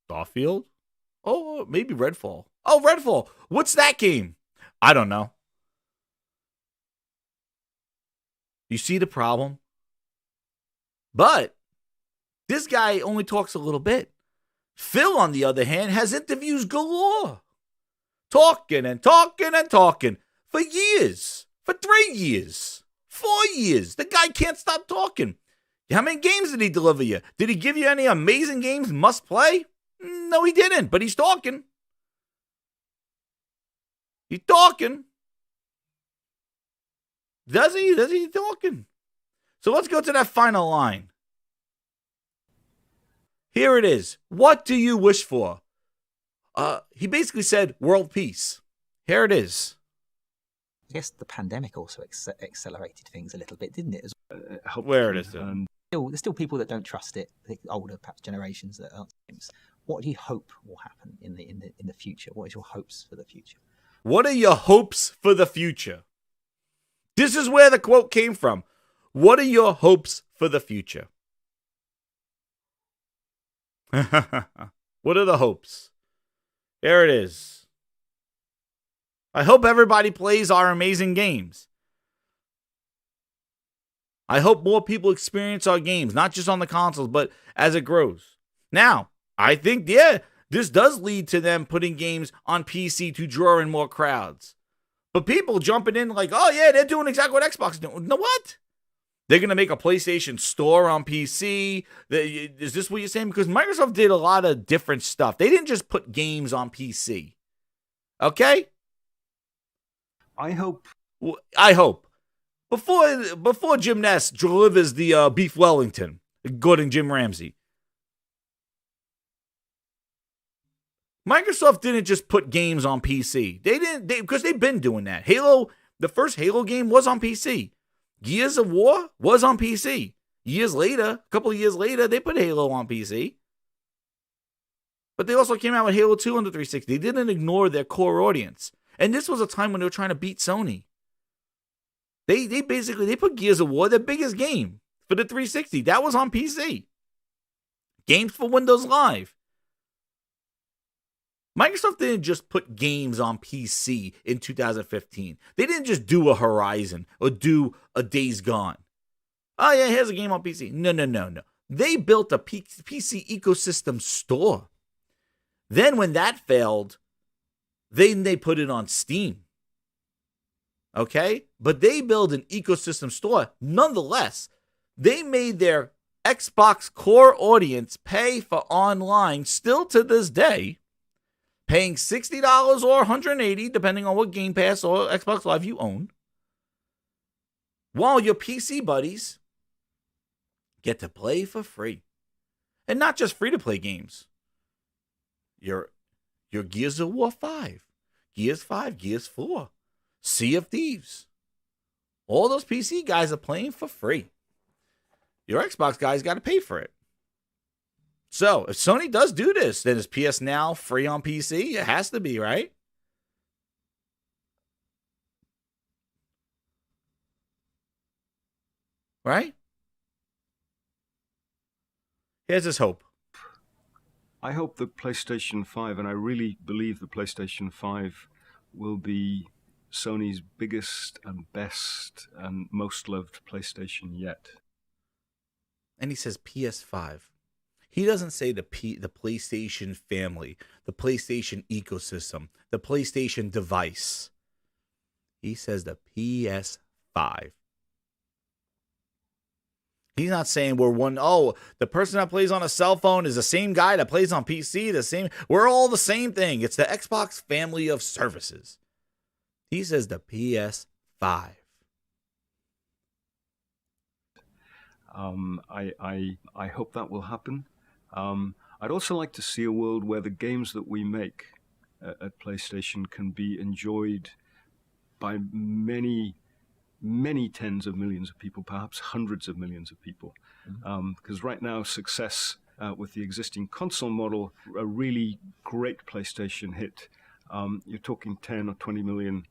Starfield? Oh, maybe Redfall. Oh, Redfall. What's that game? I don't know. You see the problem? But this guy only talks a little bit. Phil, on the other hand, has interviews galore. Talking and talking and talking for years. For 3 years. 4 years. The guy can't stop talking. How many games did he deliver you? Did he give you any amazing games must play? No, he didn't, but he's talking. He's talking. Does he? Talking. So let's go to that final line. Here it is. What do you wish for? He basically said world peace. Here it is. I guess the pandemic also accelerated things a little bit, didn't it? Where it is. There's still people that don't trust it. I think older, perhaps generations that aren't. What do you hope will happen in the future? What is your hopes for the future? What are your hopes for the future? This is where the quote came from. What are your hopes for the future? What are the hopes? There it is. I hope everybody plays our amazing games. I hope more people experience our games, not just on the consoles, but as it grows. Now, I think, this does lead to them putting games on PC to draw in more crowds. But people jumping in like, oh yeah, they're doing exactly what Xbox is doing. You know what? They're going to make a PlayStation Store on PC. Is this what you're saying? Because Microsoft did a lot of different stuff. They didn't just put games on PC. Okay? I hope. Before Jimness delivers the beef Wellington, according Jim Ramsey, Microsoft didn't just put games on PC. Because they've been doing that. Halo, the first Halo game was on PC. Gears of War was on PC. A couple of years later, they put Halo on PC. But they also came out with Halo 2 on the 360. They didn't ignore their core audience. And this was a time when they were trying to beat Sony. They put Gears of War, their biggest game, for the 360. That was on PC. Games for Windows Live. Microsoft didn't just put games on PC in 2015. They didn't just do a Horizon or do a Days Gone. Oh yeah, here's a game on PC. No. They built a PC ecosystem store. Then when that failed, then they put it on Steam. Okay? But they built an ecosystem store. Nonetheless, they made their Xbox core audience pay for online still to this day. Paying $60 or $180, depending on what Game Pass or Xbox Live you own, while your PC buddies get to play for free. And not just free-to-play games. Your Gears of War 5, Gears 5, Gears 4, Sea of Thieves. All those PC guys are playing for free. Your Xbox guys got to pay for it. So, if Sony does do this, then is PS Now free on PC? It has to be, right? Right? Here's his hope. I hope the PlayStation 5, and I really believe the PlayStation 5 will be Sony's biggest and best and most loved PlayStation yet. And he says PS5. He doesn't say the PlayStation family, the PlayStation ecosystem, the PlayStation device. He says the PS5. He's not saying the person that plays on a cell phone is the same guy that plays on PC, we're all the same thing. It's the Xbox family of services. He says the PS5. I hope that will happen. I'd also like to see a world where the games that we make at PlayStation can be enjoyed by many, many tens of millions of people, perhaps hundreds of millions of people. Because right now, success with the existing console model, a really great PlayStation hit, you're talking 10 or 20 million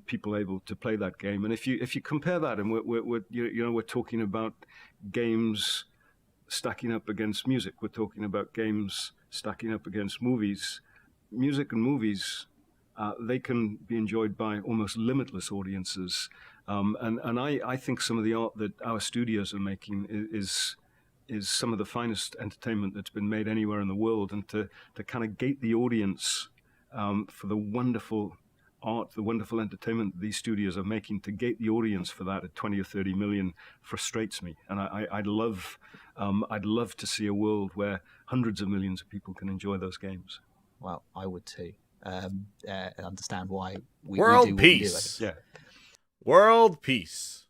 people able to play that game. And if you compare that, and we're talking about games stacking up against music. We're talking about games stacking up against movies. Music and movies, they can be enjoyed by almost limitless audiences. And I think some of the art that our studios are making is some of the finest entertainment that's been made anywhere in the world. And to kind of gate the audience for the wonderful art, the wonderful entertainment these studios are making, to gate the audience for that at 20 or 30 million frustrates me. And I'd love to see a world where hundreds of millions of people can enjoy those games. Well, I would too. Understand why we World do peace. What we do. World peace.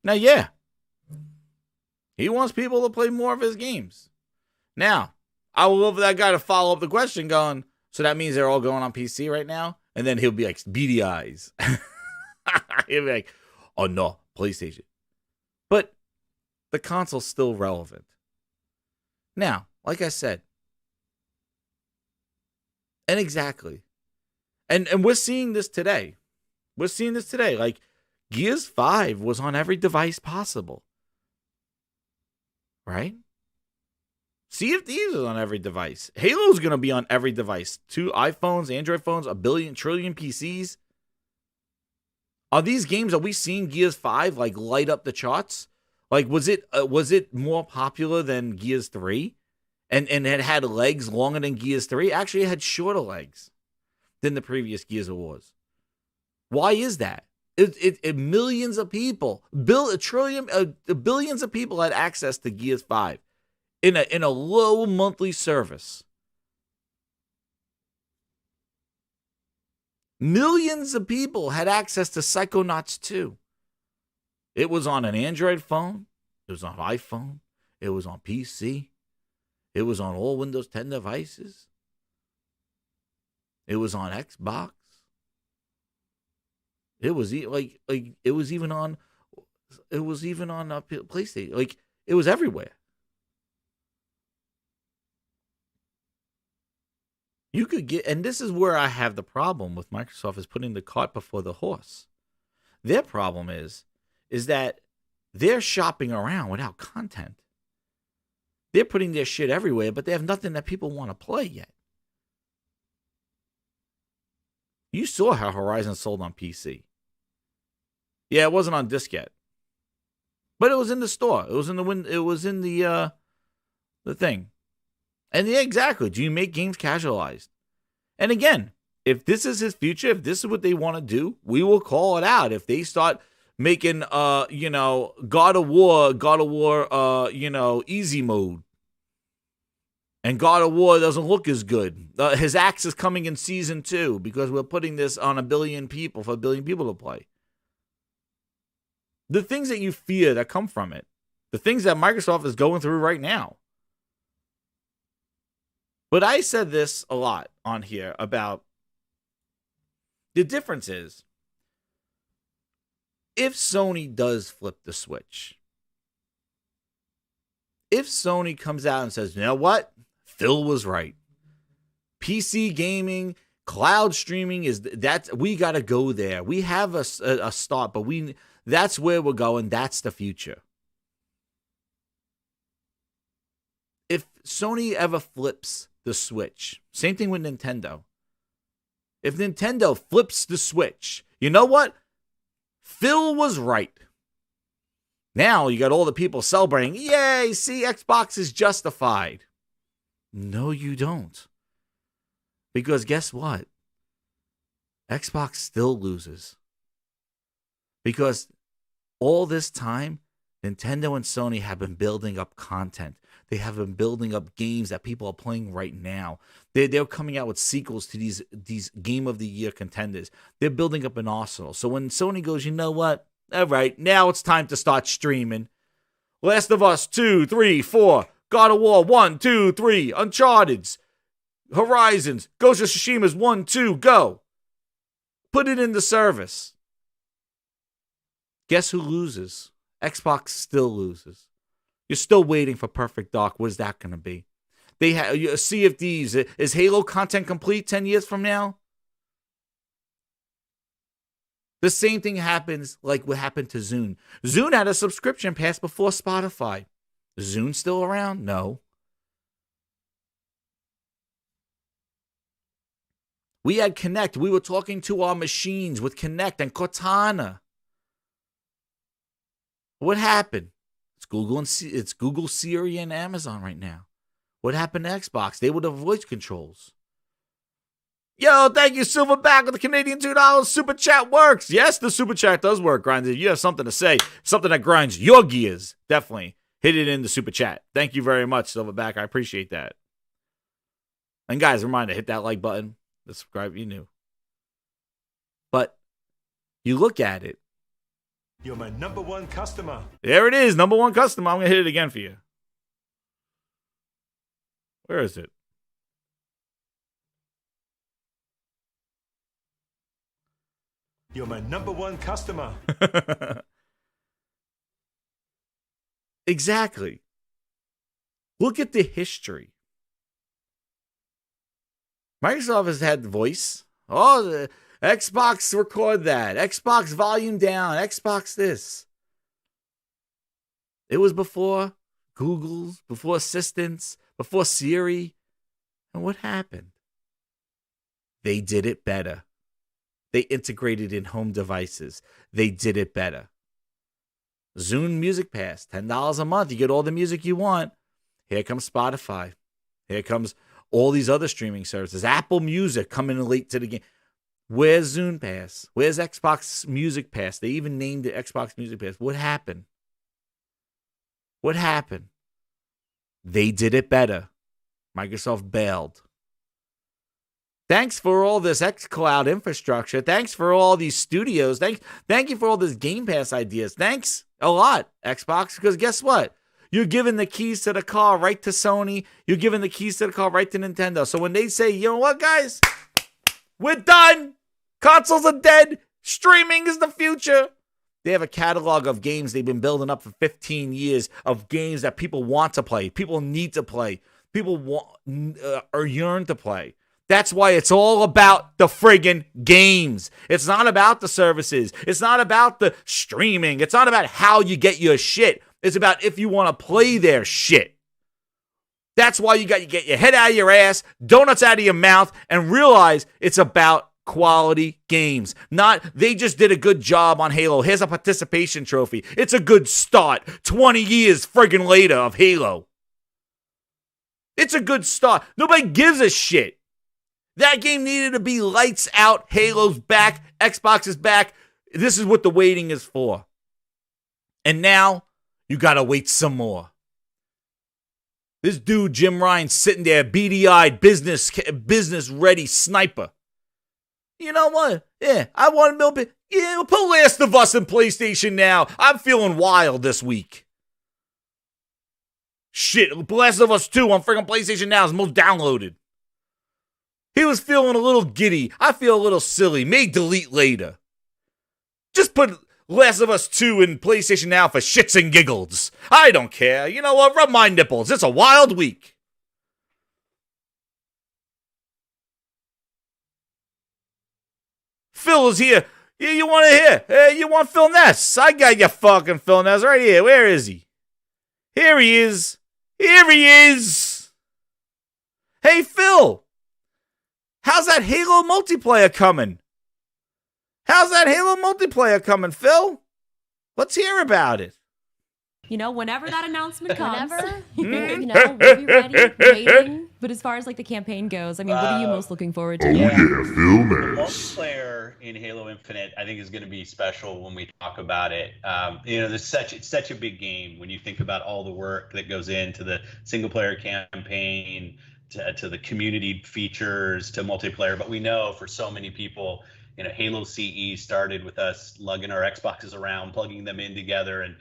Now, yeah, He wants people to play more of his games. Now, I would love for that guy to follow up the question going, so that means they're all going on PC right now? And then he'll be like, beady eyes. He'll be like, oh no, PlayStation. But the console's still relevant. Now, like I said, and exactly. And we're seeing this today. Like, Gears 5 was on every device possible. Right? Sea of Thieves is on every device. Halo's going to be on every device. 2 iPhones, Android phones, 1 billion, trillion PCs. Are these games, are we seeing Gears 5 like light up the charts? Like, was it more popular than Gears 3? And it had legs longer than Gears 3? Actually, it had shorter legs than the previous Gears of Wars. Why is that? It millions of people, billions of people had access to Gears 5 in a low monthly service. Millions of people had access to Psychonauts 2. It was on an Android phone. It was on iPhone. It was on PC. It was on all Windows 10 devices. It was on Xbox. It was like it was even on PlayStation. Like, it was everywhere. You could get, and this is where I have the problem with Microsoft, is putting the cart before the horse. Their problem is that they're shopping around without content. They're putting their shit everywhere, but they have nothing that people want to play yet. You saw how Horizon sold on PC. Yeah, it wasn't on disc yet, but it was in the store. It was in the thing. And yeah, exactly. Do you make games casualized? And again, if this is his future, if this is what they want to do, we will call it out. If they start making, God of War, easy mode, and God of War doesn't look as good. His axe is coming in season 2 because we're putting this on 1 billion people for 1 billion people to play. The things that you fear that come from it, the things that Microsoft is going through right now. But I said this a lot on here about the difference is, if Sony does flip the switch, if Sony comes out and says, you know what? Phil was right. PC gaming, cloud streaming we got to go there. We have a start, but that's where we're going. That's the future. If Sony ever flips the switch, same thing with Nintendo. If Nintendo flips the switch, you know what? Phil was right. Now you got all the people celebrating. Yay, see, Xbox is justified. No, you don't. Because guess what? Xbox still loses. Because all this time, Nintendo and Sony have been building up content. They have been building up games that people are playing right now. They're coming out with sequels to these Game of the Year contenders. They're building up an arsenal. So when Sony goes, you know what? All right, now it's time to start streaming. Last of Us 2, 3, 4, God of War 1, 2, 3, Uncharted's, Horizons, Ghost of Tsushima's 1, 2, go. Put it in the service. Guess who loses? Xbox still loses. You're still waiting for Perfect Dark. What is that going to be? They have Sea of Thieves. Is Halo content complete 10 years from now? The same thing happens like what happened to Zune. Zune had a subscription pass before Spotify. Is Zune still around? No. We had Connect. We were talking to our machines with Connect and Cortana. What happened? It's Google, Siri, and Amazon right now. What happened to Xbox? They would have voice controls. Yo, thank you, Silverback, with the Canadian $2. Super Chat works. Yes, the Super Chat does work, Grinder. You have something to say, something that grinds your gears. Definitely hit it in the Super Chat. Thank you very much, Silverback. I appreciate that. And guys, reminder, hit that like button. Subscribe if you're new. But you look at it, You're my #1 customer. There it is, #1 customer. I'm going to hit it again for you. Where is it? You're my #1 customer. Exactly. Look at the history. Microsoft has had the voice. Oh, the Xbox record that. Xbox volume down. Xbox this. It was before Google's, before assistants, before Siri. And what happened? They did it better. They integrated in home devices. They did it better. Zune Music Pass, $10 a month. You get all the music you want. Here comes Spotify. Here comes all these other streaming services. Apple Music coming late to the game. Where's Zune Pass? Where's Xbox Music Pass? They even named it Xbox Music Pass. What happened? What happened? They did it better. Microsoft bailed. Thanks for all this xCloud infrastructure. Thanks for all these studios. Thank you for all this Game Pass ideas. Thanks a lot, Xbox, because guess what? You're giving the keys to the car right to Sony. You're giving the keys to the car right to Nintendo. So when they say, you know what, guys? We're done. Consoles are dead. Streaming is the future. They have a catalog of games they've been building up for 15 years of games that people want to play. People need to play. People want or yearn to play. That's why it's all about the friggin' games. It's not about the services. It's not about the streaming. It's not about how you get your shit. It's about if you want to play their shit. That's why you got to get your head out of your ass, donuts out of your mouth, and realize it's about quality games. Not, they just did a good job on Halo. Here's a participation trophy. It's a good start. 20 years friggin' later of Halo. It's a good start. Nobody gives a shit. That game needed to be lights out. Halo's back. Xbox is back. This is what the waiting is for. And now, you got to wait some more. This dude, Jim Ryan, sitting there, beady-eyed, business-ready sniper. You know what? Yeah, I want to build it. Yeah, we'll put Last of Us in PlayStation now. I'm feeling wild this week. Shit, Last of Us 2 on freaking PlayStation Now is most downloaded. He was feeling a little giddy. I feel a little silly. May delete later. Just put Last of Us 2 in PlayStation Now for shits and giggles. I don't care. You know what? Rub my nipples. It's a wild week. Phil is here. You want to hear? Hey, you want Phil Ness? I got your fucking Phil Ness right here. Where is he? Here he is. Here he is. Hey, Phil. How's that Halo multiplayer coming? How's that Halo multiplayer coming, Phil? Let's hear about it. You know, whenever that announcement comes, you know, we'll be ready, waiting. But as far as like the campaign goes, I mean, what are you most looking forward to? Phil Ness. Multiplayer in Halo Infinite, I think, is going to be special when we talk about it. You know, it's such a big game when you think about all the work that goes into the single player campaign, to the community features, to multiplayer. But we know for so many people, you know, Halo CE started with us lugging our Xboxes around, plugging them in together, and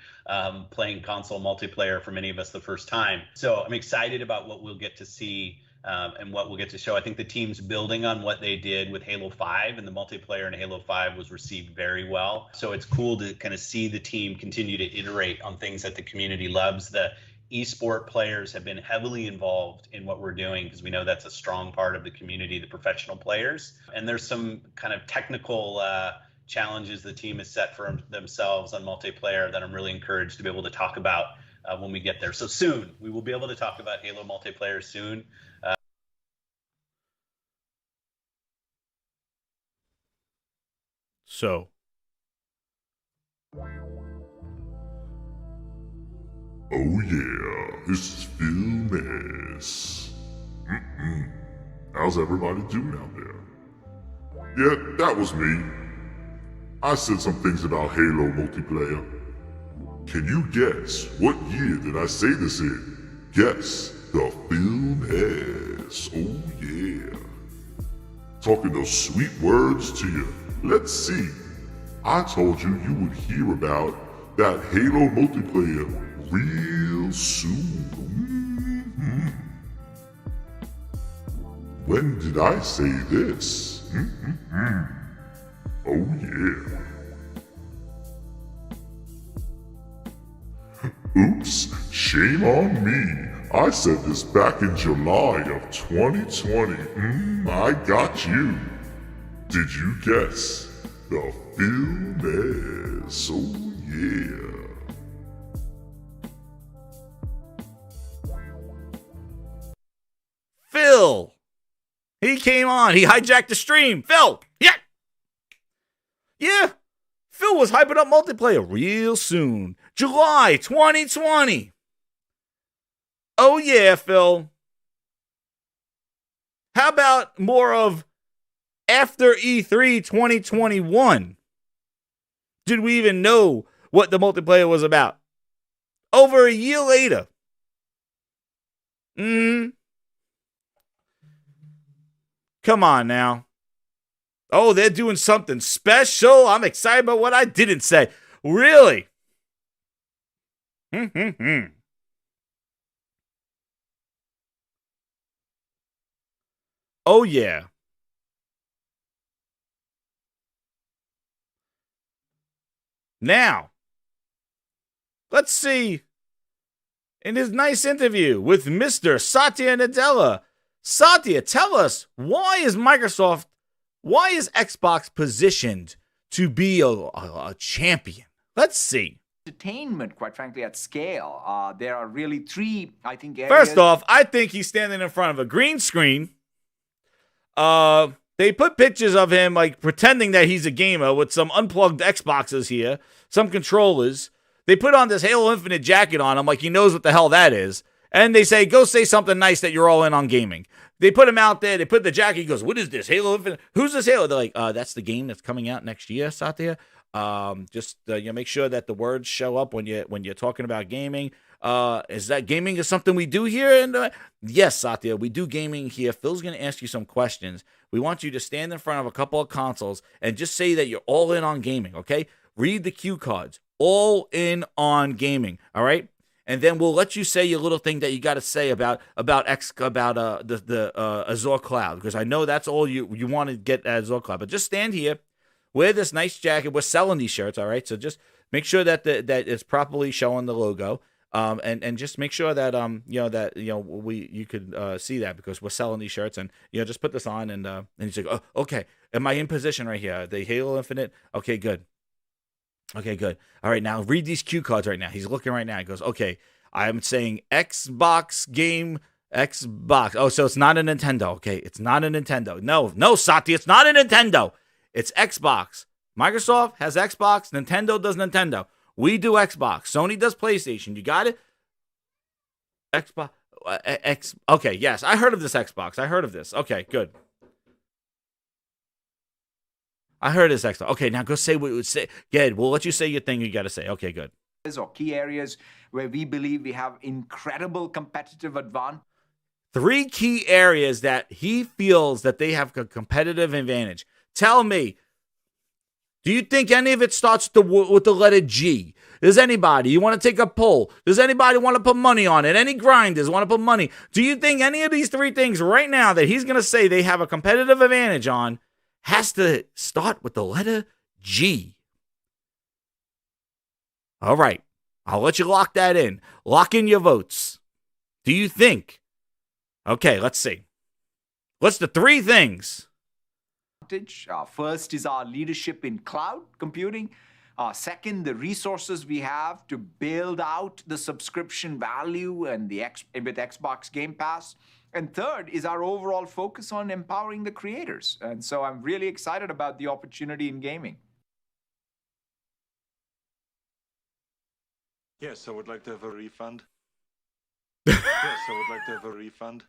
playing console multiplayer for many of us the first time. So I'm excited about what we'll get to see and what we'll get to show. I think the team's building on what they did with Halo 5, and the multiplayer in Halo 5 was received very well. So it's cool to kind of see the team continue to iterate on things that the community loves. The esport players have been heavily involved in what we're doing because we know that's a strong part of the community, the professional players. And there's some kind of technical challenges the team has set for themselves on multiplayer that I'm really encouraged to be able to talk about when we get there. So soon, we will be able to talk about Halo multiplayer soon. Oh yeah, this is Phil Ness. How's everybody doing out there? Yeah, that was me. I said some things about Halo multiplayer. Can you guess what year did I say this in? Guess the Phil Ness. Oh yeah. Talking those sweet words to you. Let's see. I told you you would hear about that Halo multiplayer real soon. Mhm. When did I say this? Mhm. Oh yeah. Oops, shame on me. I said this back in July of 2020. I got you. Did you guess? The Philness. Oh yeah. Phil. He came on. He hijacked the stream. Phil. Yeah. Yeah. Phil was hyping up multiplayer real soon. July 2020. Oh, yeah, Phil. How about more of after E3 2021? Did we even know what the multiplayer was about? Over a year later. Come on now. Oh, they're doing something special. I'm excited about what I didn't say. Really? Oh, yeah. Now, let's see. In his nice interview with Mr. Satya Nadella, Satya, tell us, why is Xbox positioned to be a champion? Let's see. Entertainment, quite frankly, at scale. There are really three, I think, areas. First off, I think he's standing in front of a green screen. They put pictures of him like pretending that he's a gamer with some unplugged Xboxes here, some controllers. They put on this Halo Infinite jacket on him like he knows what the hell that is. And they say, go say something nice that you're all in on gaming. They put him out there. They put the jacket. He goes, what is this, Halo Infinite? Who's this Halo? They're like, that's the game that's coming out next year, Satya. Just make sure that the words show up when you're talking about gaming. Is that gaming is something we do here? And yes, Satya, we do gaming here. Phil's going to ask you some questions. We want you to stand in front of a couple of consoles and just say that you're all in on gaming, okay? Read the cue cards. All in on gaming, all right? And then we'll let you say your little thing that you got to say about the Azure Cloud, because I know that's all you want to get at Azure Cloud. But just stand here, wear this nice jacket. We're selling these shirts, all right? So just make sure that that it's properly showing the logo, and just make sure that you could see that, because we're selling these shirts, and just put this on, and he's like, oh, okay, am I in position right here? The Halo Infinite, okay, good. Okay, good. All right, now read these cue cards right now. He's looking right now. He goes, okay, I'm saying Xbox game, Xbox. Oh, so it's not a Nintendo. Okay, it's not a Nintendo. No, Satya, it's not a Nintendo. It's Xbox. Microsoft has Xbox. Nintendo does Nintendo. We do Xbox. Sony does PlayStation. You got it? Xbox. Okay, yes, I heard of this Xbox. I heard of this. Okay, good. I heard this Xbox. Okay, now go say what you would say. Good. We'll let you say your thing you got to say. Okay, good. Or key areas where we believe we have incredible competitive advantage. 3 key areas that he feels that they have a competitive advantage. Tell me, do you think any of it starts with the letter G? Does anybody, you want to take a poll? Does anybody want to put money on it? Any grinders want to put money? Do you think any of these 3 things right now that he's going to say they have a competitive advantage on has to start with the letter G? All right. I'll let you lock that in. Lock in your votes. Do you think? Okay, let's see. What's the 3 things? First is our leadership in cloud computing. Second, the resources we have to build out the subscription value and with Xbox Game Pass. And third is our overall focus on empowering the creators. And so I'm really excited about the opportunity in gaming. Yes, I would like to have a refund. Yes, I would like to have a refund.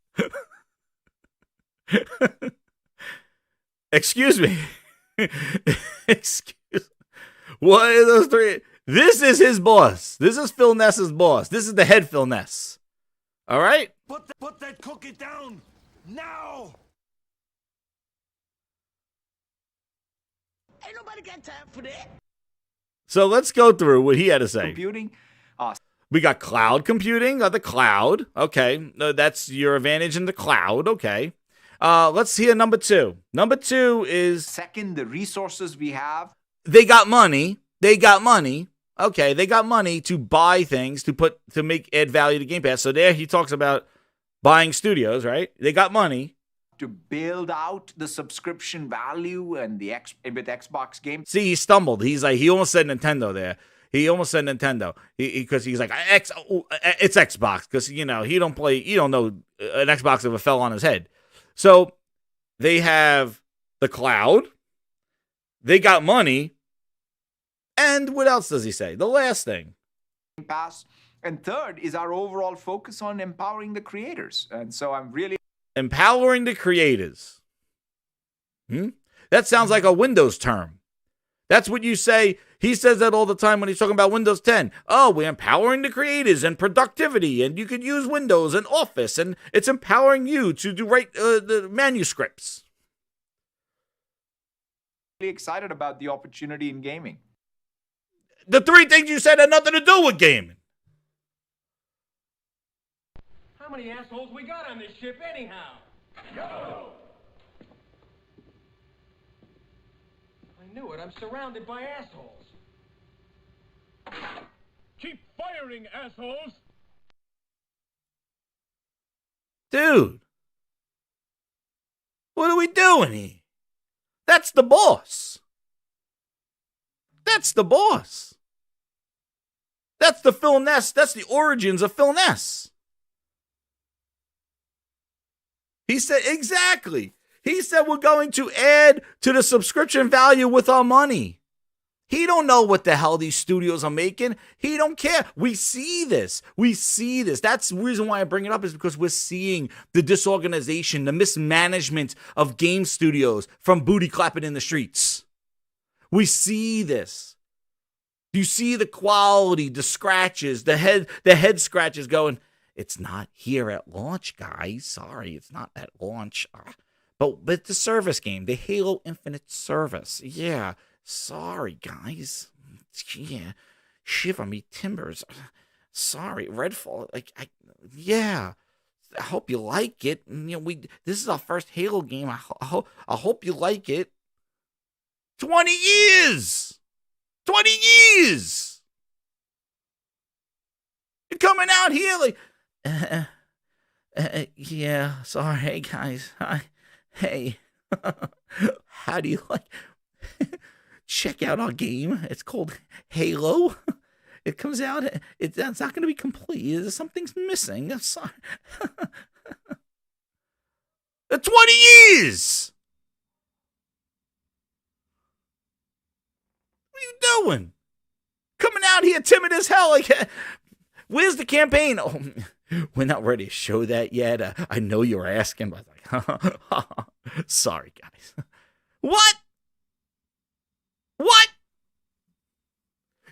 Excuse me. What are those 3? This is his boss. This is Phil Ness's boss. This is the head Phil Ness. All right? Put that cookie down now. Ain't nobody got time for that. So let's go through what he had to say. Computing. We got cloud computing, the cloud. Okay, that's your advantage in the cloud. Okay. Let's hear number 2. Number 2 is... Second, the resources we have. They got money. Okay, they got money to buy things, to add value to Game Pass. So there he talks about buying studios, right? They got money. To build out the subscription value and with Xbox Game. See, he stumbled. He almost said Nintendo there. He almost said Nintendo because he's like, it's Xbox because, he don't know an Xbox ever fell on his head. So they have the cloud. They got money. And what else does he say? The last thing. Game Pass. And third is our overall focus on empowering the creators. And so I'm really... Empowering the creators. That sounds like a Windows term. That's what you say. He says that all the time when he's talking about Windows 10. Oh, we're empowering the creators and productivity, and you could use Windows and Office, and it's empowering you to write the manuscripts. Really excited about the opportunity in gaming. The 3 things you said had nothing to do with gaming. How many assholes we got on this ship anyhow? Go! I knew it. I'm surrounded by assholes. Keep firing, assholes! Dude. What are we doing here? That's the boss. That's the boss. That's the Phil Ness. That's the origins of Phil Ness. He said, exactly. He said we're going to add to the subscription value with our money. He don't know what the hell these studios are making. He don't care. We see this. That's the reason why I bring it up is because we're seeing the disorganization, the mismanagement of game studios from booty clapping in the streets. We see this. You see the quality, the scratches, the head scratches going, it's not here at launch, guys. Sorry, it's not at launch. But the service game, the Halo Infinite service. Yeah. Sorry, guys. Yeah. Shiver me timbers. Sorry, Redfall. Yeah. I hope you like it. This is our first Halo game. I hope you like it. 20 years! 20 years! You're coming out here like, yeah, sorry, hey guys. Hey, how do you like, check out our game. It's called Halo. It comes out, it's not going to be complete. Something's missing. I'm sorry. 20 years! What are you doing? Coming out here timid as hell. Where's the campaign? Oh, we're not ready to show that yet. I know you're asking, but sorry, guys. What?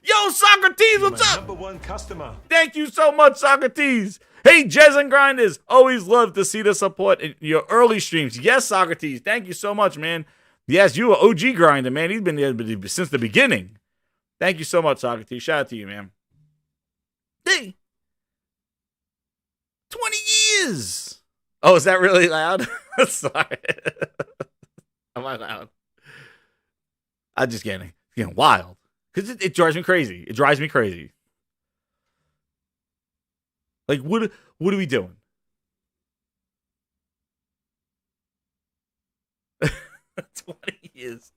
Yo, Socrates, what's up? #1 customer. Thank you so much, Socrates. Hey, Jez and Grinders, always love to see the support in your early streams. Yes, Socrates, thank you so much, man. Yes, you are OG Grinder, man. He's been there since the beginning. Thank you so much, Socrates. Shout out to you, man. Hey, 20 years. Oh, is that really loud? Sorry. Am I loud? I'm just getting wild. Because it drives me crazy. It drives me crazy. Like, what are we doing? 20 years.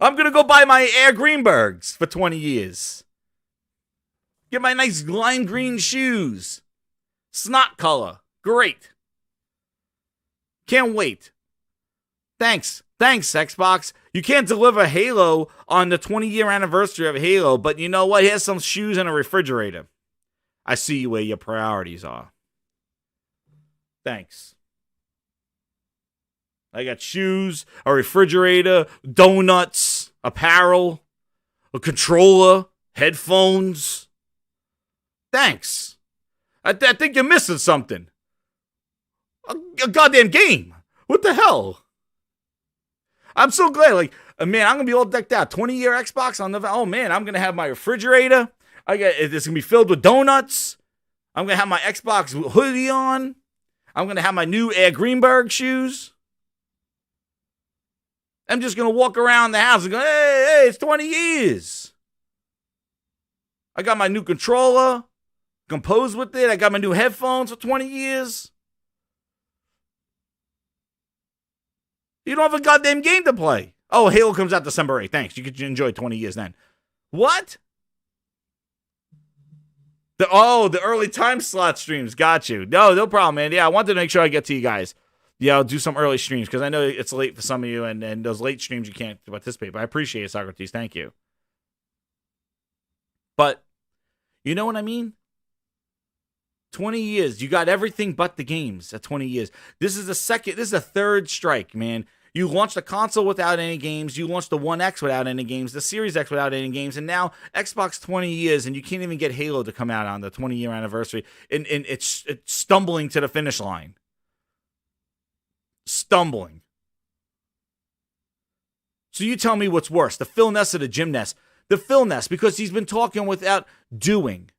I'm going to go buy my Air Greenbergs for 20 years. Get my nice lime green shoes. Snot color. Great. Can't wait. Thanks, Xbox. You can't deliver Halo on the 20-year anniversary of Halo, but you know what? Here's some shoes and a refrigerator. I see where your priorities are. Thanks. I got shoes, a refrigerator, donuts, apparel, a controller, headphones. Thanks. I think you're missing something. A goddamn game. What the hell? I'm so glad. Man, I'm gonna be all decked out. 20-year Xbox on the. Oh man, I'm gonna have my refrigerator. It's gonna be filled with donuts. I'm gonna have my Xbox hoodie on. I'm gonna have my new Air Greenberg shoes. I'm just gonna walk around the house and go, hey, it's 20 years. I got my new controller, composed with it. I got my new headphones for 20 years. You don't have a goddamn game to play. Oh, Halo comes out December 8th. Thanks. You could enjoy 20 years then. What? The early time slot streams. Got you. No problem, man. Yeah, I wanted to make sure I get to you guys. Yeah, I'll do some early streams because I know it's late for some of you, and those late streams you can't participate. But I appreciate it, Socrates. Thank you. But you know what I mean? 20 years. You got everything but the games at 20 years. This is a third strike, man. You launched the console without any games. You launched the One X without any games, the Series X without any games, and now Xbox 20 years, and you can't even get Halo to come out on the 20-year anniversary. And it's stumbling to the finish line. Stumbling. So you tell me what's worse, the Philness or the Jimness? The Philness, because he's been talking without doing.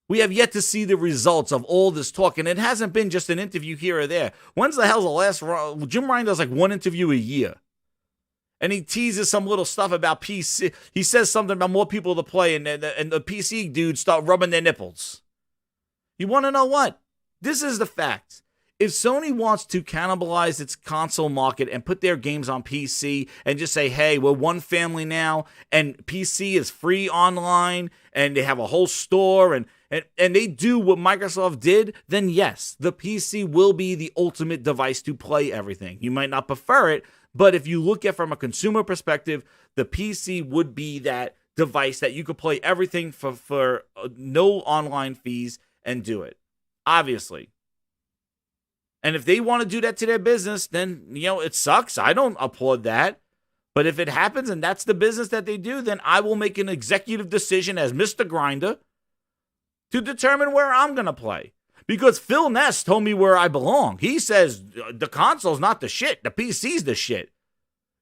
We have yet to see the results of all this talk, and it hasn't been just an interview here or there. When's the hell's the last... Jim Ryan does like one interview a year. And he teases some little stuff about PC. He says something about more people to play, and the PC dudes start rubbing their nipples. You want to know what? This is the fact. If Sony wants to cannibalize its console market and put their games on PC and just say, hey, we're one family now, and PC is free online, and they have a whole store, and they do what Microsoft did, then yes, the PC will be the ultimate device to play everything. You might not prefer it, but if you look at it from a consumer perspective, the PC would be that device that you could play everything for no online fees and do it. Obviously. And if they want to do that to their business, then, it sucks. I don't applaud that. But if it happens and that's the business that they do, then I will make an executive decision as Mr. Grinder to determine where I'm going to play. Because Phil Ness told me where I belong. He says the console's not the shit. The PC's the shit.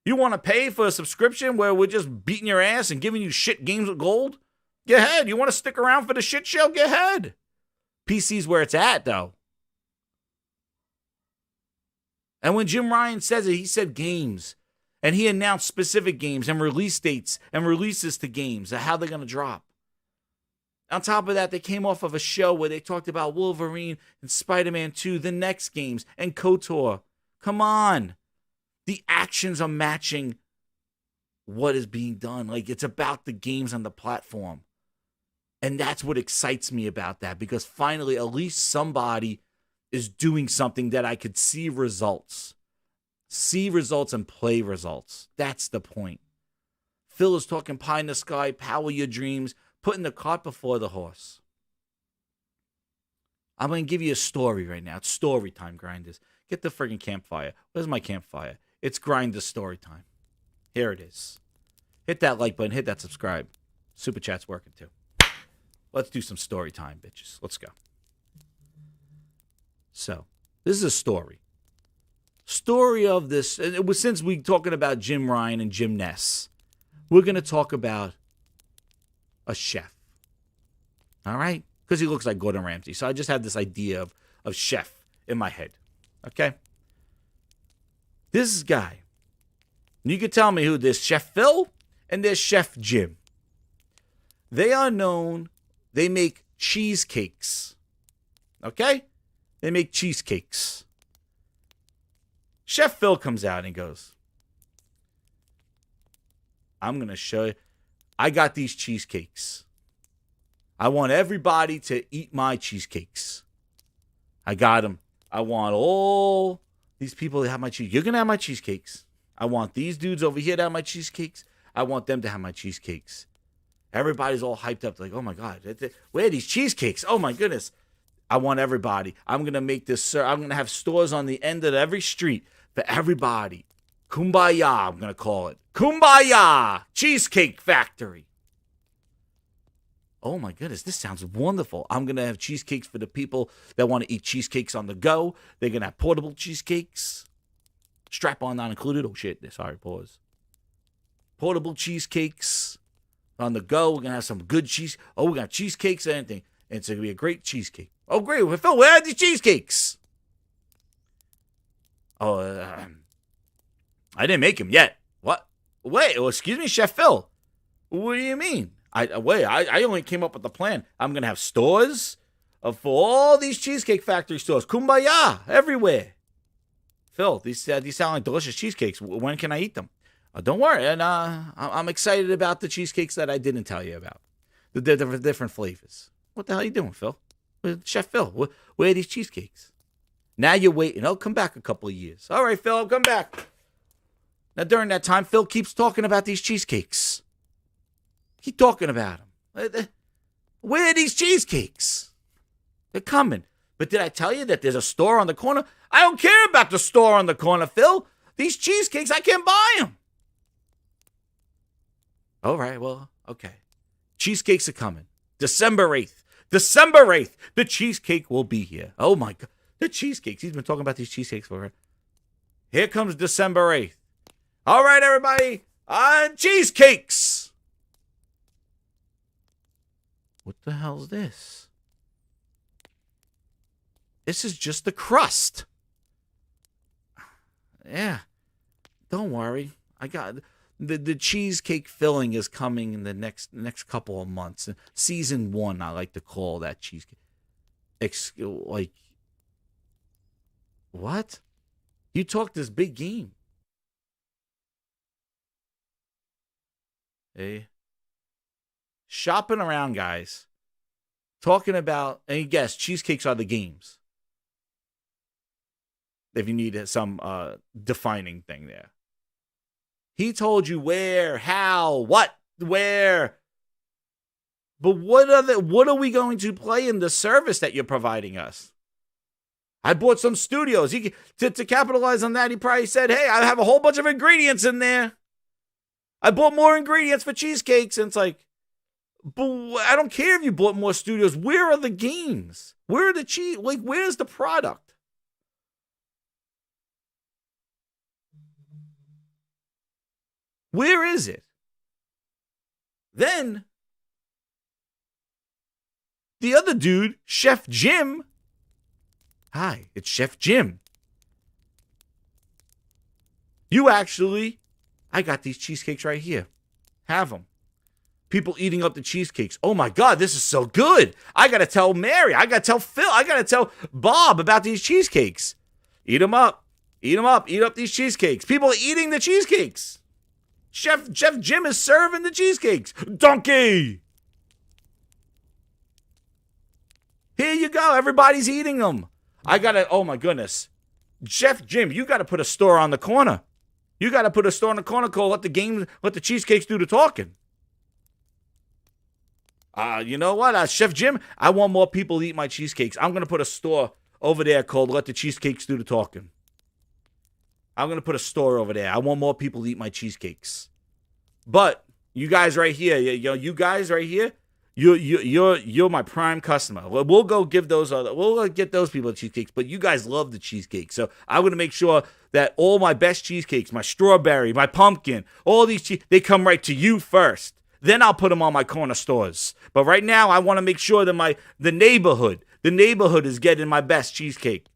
You want to pay for a subscription where we're just beating your ass and giving you shit games with gold? Go ahead. You want to stick around for the shit show? Go ahead. PC's where it's at, though. And when Jim Ryan says it, he said games. And he announced specific games and release dates and releases to games and how they're going to drop. On top of that, they came off of a show where they talked about Wolverine and Spider-Man 2, the next games, and KOTOR. Come on. The actions are matching what is being done. Like, it's about the games on the platform. And that's what excites me about that, because finally, at least somebody is doing something that I could see results. See results and play results. That's the point. Phil is talking pie in the sky, power your dreams, putting the cart before the horse. I'm going to give you a story right now. It's story time, Grinders. Get the friggin' campfire. Where's my campfire? It's Grinders story time. Here it is. Hit that like button. Hit that subscribe. Super Chat's working too. Let's do some story time, bitches. Let's go. So, this is a story. Story of this, and it was since we're talking about Jim Ryan and Jimness, we're going to talk about a chef. All right? Because he looks like Gordon Ramsay. So I just have this idea of chef in my head. Okay? This guy, you can tell me who there's Chef Phil and there's Chef Jim. They are known, they make cheesecakes. Okay? They make cheesecakes. Chef Phil comes out and goes, I'm going to show you. I got these cheesecakes. I want everybody to eat my cheesecakes. I got them. I want all these people to have my cheese. You're going to have my cheesecakes. I want these dudes over here to have my cheesecakes. I want them to have my cheesecakes. Everybody's all hyped up. Like, oh my God, where are these cheesecakes? Oh my goodness. I want everybody. I'm going to make this, sir. I'm going to have stores on the end of every street for everybody. Kumbaya, I'm going to call it. Kumbaya Cheesecake Factory. Oh my goodness, this sounds wonderful. I'm going to have cheesecakes for the people that want to eat cheesecakes on the go. They're going to have portable cheesecakes. Strap-on not included. Oh shit, sorry, pause. portable cheesecakes on the go. We're going to have some good cheese. Oh, we got cheesecakes and anything. And it's going to be a great cheesecake. Oh, great. Well, Phil, where are these cheesecakes? Oh, I didn't make them yet. What? Wait, well, excuse me, Chef Phil. What do you mean? I only came up with the plan. I'm going to have stores for all these Cheesecake Factory stores. Kumbaya, everywhere. Phil, these sound like delicious cheesecakes. When can I eat them? Don't worry. And I'm excited about the cheesecakes that I didn't tell you about. The different flavors. What the hell are you doing, Phil? Chef Phil, where are these cheesecakes? Now you're waiting. I'll come back a couple of years. All right, Phil, I'll come back. Now, during that time, Phil keeps talking about these cheesecakes. Keep talking about them. Where are these cheesecakes? They're coming. But did I tell you that there's a store on the corner? I don't care about the store on the corner, Phil. These cheesecakes, I can't buy them. All right, well, okay. Cheesecakes are coming. December 8th. December 8th. The cheesecake will be here. Oh, my God. The cheesecakes. He's been talking about these cheesecakes for. Here comes December 8th. All right, everybody. Cheesecakes. What the hell's this? This is just the crust. Yeah. Don't worry. I got the cheesecake filling is coming in the next couple of months. Season 1, I like to call that cheesecake. Like, what? You talk this big game. Hey. Shopping around, guys. Talking about, and guess, cheesecakes are the games. If you need some defining thing there. He told you where, how, what, where. But what are we going to play in the service that you're providing us? I bought some studios. To capitalize on that, he probably said, hey, I have a whole bunch of ingredients in there. I bought more ingredients for cheesecakes. And it's like, but I don't care if you bought more studios. Where are the games? Where are the cheese? Like, where's the product? Where is it? Then, the other dude, Chef Jim. Hi, it's Chef Jim. I got these cheesecakes right here. Have them. People eating up the cheesecakes. Oh my God, this is so good. I got to tell Mary. I got to tell Phil. I got to tell Bob about these cheesecakes. Eat them up. Eat them up. Eat up these cheesecakes. People are eating the cheesecakes. Chef Jim is serving the cheesecakes. Donkey. Here you go. Everybody's eating them. Oh my goodness. Chef Jim, you got to put a store on the corner. You got to put a store on the corner called let the cheesecakes do the talking. You know what? Chef Jim, I want more people to eat my cheesecakes. I'm going to put a store over there called Let the Cheesecakes Do the Talking. I'm going to put a store over there. I want more people to eat my cheesecakes. But you guys right here, you guys right here, you're my prime customer. We'll go get those people cheesecakes, but you guys love the cheesecake. So I'm going to make sure that all my best cheesecakes, my strawberry, my pumpkin, all these they come right to you first. Then I'll put them on my corner stores. But right now, I want to make sure that the neighborhood is getting my best cheesecake.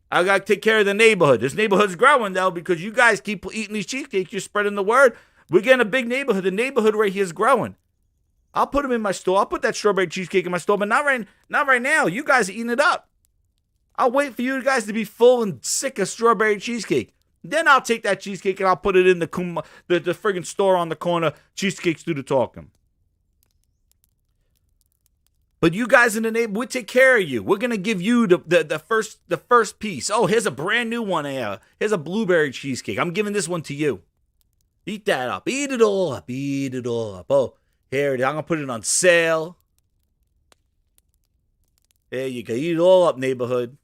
I got to take care of the neighborhood. This neighborhood's growing, though, because you guys keep eating these cheesecakes. You're spreading the word. We're getting a big neighborhood. The neighborhood right here is growing. I'll put them in my store. I'll put that strawberry cheesecake in my store, but not right now. You guys are eating it up. I'll wait for you guys to be full and sick of strawberry cheesecake. Then I'll take that cheesecake and I'll put it in the friggin' store on the corner. Cheesecakes do the talking. But you guys in the neighborhood, we'll take care of you. We're gonna give you the first piece. Oh, here's a brand new one here. Here's a blueberry cheesecake. I'm giving this one to you. Eat that up. Eat it all up. Eat it all up. Oh, here it is. I'm gonna put it on sale. There you go. Eat it all up, neighborhood.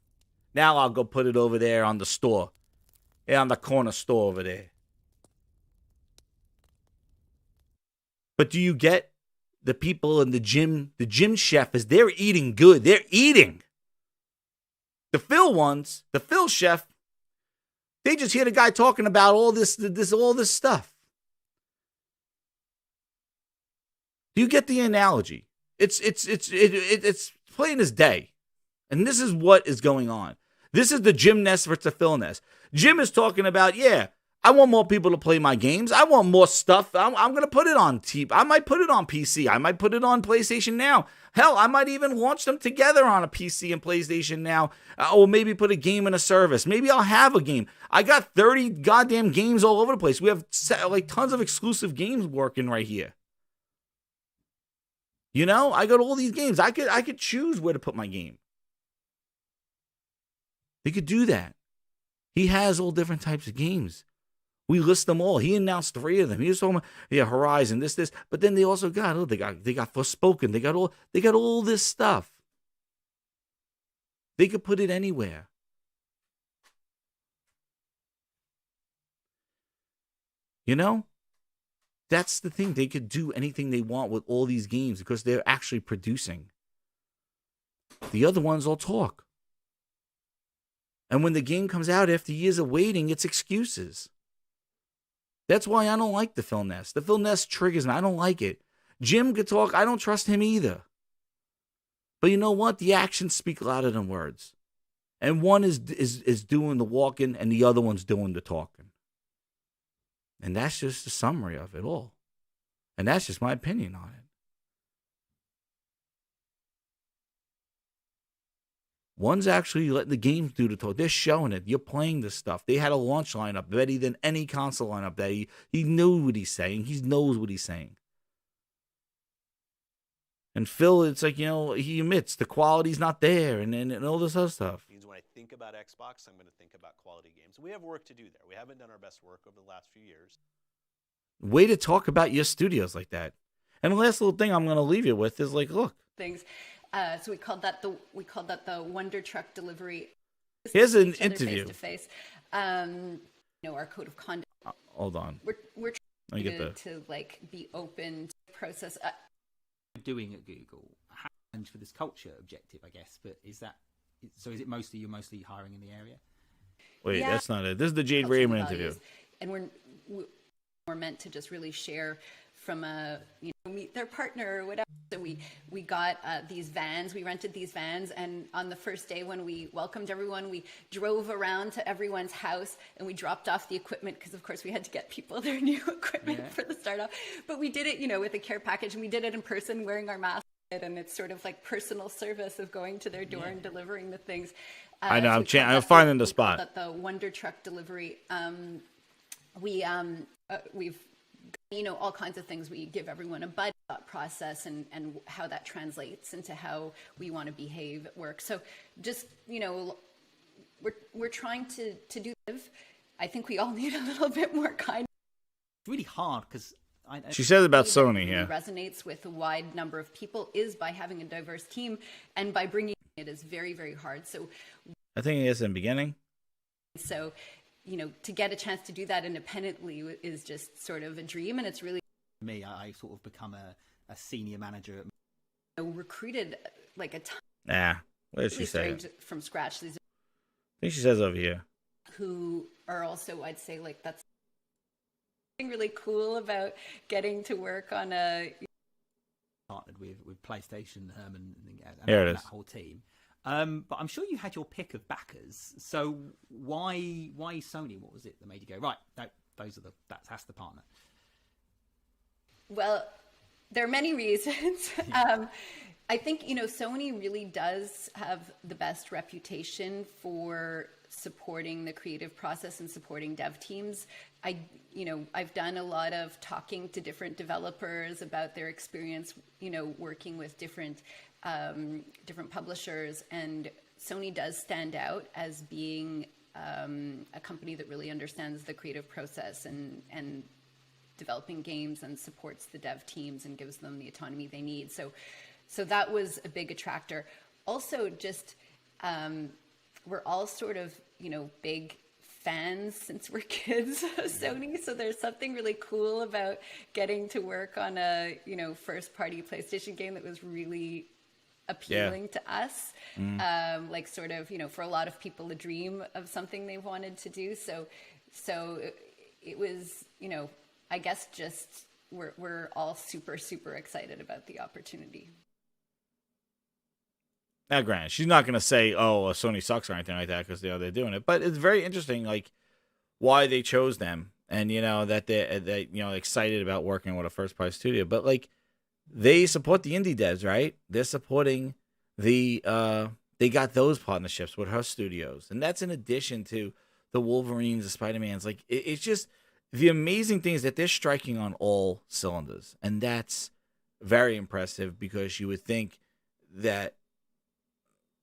Now I'll go put it over there on the store. Yeah, on the corner store over there. But do you get the people in the gym chef is they're eating good. They're eating. The Phil chef, they just hear the guy talking about all this stuff. Do you get the analogy? It's plain as day. And this is what is going on. This is the Jimness Vs Philness. Jim is talking about, yeah, I want more people to play my games. I want more stuff. I'm going to put it on I might put it on PC. I might put it on PlayStation Now. Hell, I might even launch them together on a PC and PlayStation Now. Or maybe put a game in a service. Maybe I'll have a game. I got 30 goddamn games all over the place. We have like tons of exclusive games working right here. You know, I got all these games. I could choose where to put my game. He could do that. He has all different types of games. We list them all. He announced 3 of them. He was talking about, yeah, Horizon, this. But then they also got, they got Forspoken. They got all this stuff. They could put it anywhere. You know? That's the thing. They could do anything they want with all these games because they're actually producing. The other ones all talk. And when the game comes out after years of waiting, it's excuses. That's why I don't like the Philness. The Philness triggers me. I don't like it. Jim could talk. I don't trust him either. But you know what? The actions speak louder than words. And one is doing the walking and the other one's doing the talking. And that's just a summary of it all. And that's just my opinion on it. One's actually letting the games do the talk. They're showing it. You're playing this stuff. They had a launch lineup better than any console lineup that he knew what he's saying. He knows what he's saying. And Phil, it's like, you know, he admits the quality's not there and all this other stuff. Means when I think about Xbox, I'm going to think about quality games. We have work to do there. We haven't done our best work over the last few years. Way to talk about your studios like that. And the last little thing I'm going to leave you with is like, look. Things. So we called that the Wonder Truck delivery. Here's an interview. Face to face. You know, our code of conduct. Hold on. We're trying to like be open to the process. Doing at Google and for this culture objective, I guess. But is it mostly you're hiring in the area? Wait, that's not it. This is the Jade Raymond interview. And we're meant to just really share from meet their partner or whatever. So we got these vans. We rented these vans, and on the first day when we welcomed everyone, we drove around to everyone's house and we dropped off the equipment because, of course, we had to get people their new equipment for the start off. But we did it, you know, with a care package, and we did it in person, wearing our masks. And it's sort of like personal service of going to their door and delivering the things. I know. I'm finding the spot. That the Wonder Truck delivery. We've all kinds of things. We give everyone a budget process and how that translates into how we want to behave at work. So just, you know, we're trying to do. I think we all need a little bit more kind. It's really hard because she said about Sony here. Resonates with a wide number of people is by having a diverse team, and by bringing it is very, very hard. So I think it is in the beginning. So, you know, to get a chance to do that independently is just sort of a dream, and it's really me. I sort of become a senior manager. Recruited like a ton. What did she say? From scratch. These I think she says over here. Who are also, I'd say, like that's something really cool about getting to work on a. Partnered with PlayStation, Herman, and that whole team. But I'm sure you had your pick of backers. So why Sony? What was it that made you go right? No, that's the partner. Well, there are many reasons. I think, you know, Sony really does have the best reputation for supporting the creative process and supporting dev teams. I've done a lot of talking to different developers about their experience, you know, working with different publishers, and Sony does stand out as being a company that really understands the creative process and developing games and supports the dev teams and gives them the autonomy they need. So that was a big attractor. Also, just we're all sort of, you know, big fans since we're kids of Sony. So there's something really cool about getting to work on a, you know, first party PlayStation game that was really appealing to us. Like sort of, you know, for a lot of people, a dream of something they wanted to do. So it was, you know, I guess just we're all super, super excited about the opportunity. Now, granted, she's not going to say, "Oh, Sony sucks" or anything like that, because they're doing it. But it's very interesting, like why they chose them, and that they excited about working with a first party studio. But like they support the indie devs, right? They're supporting the they got those partnerships with her studios, and that's in addition to the Wolverines, the Spider-Mans. Like it's just the amazing things that they're striking on all cylinders, and that's very impressive, because you would think that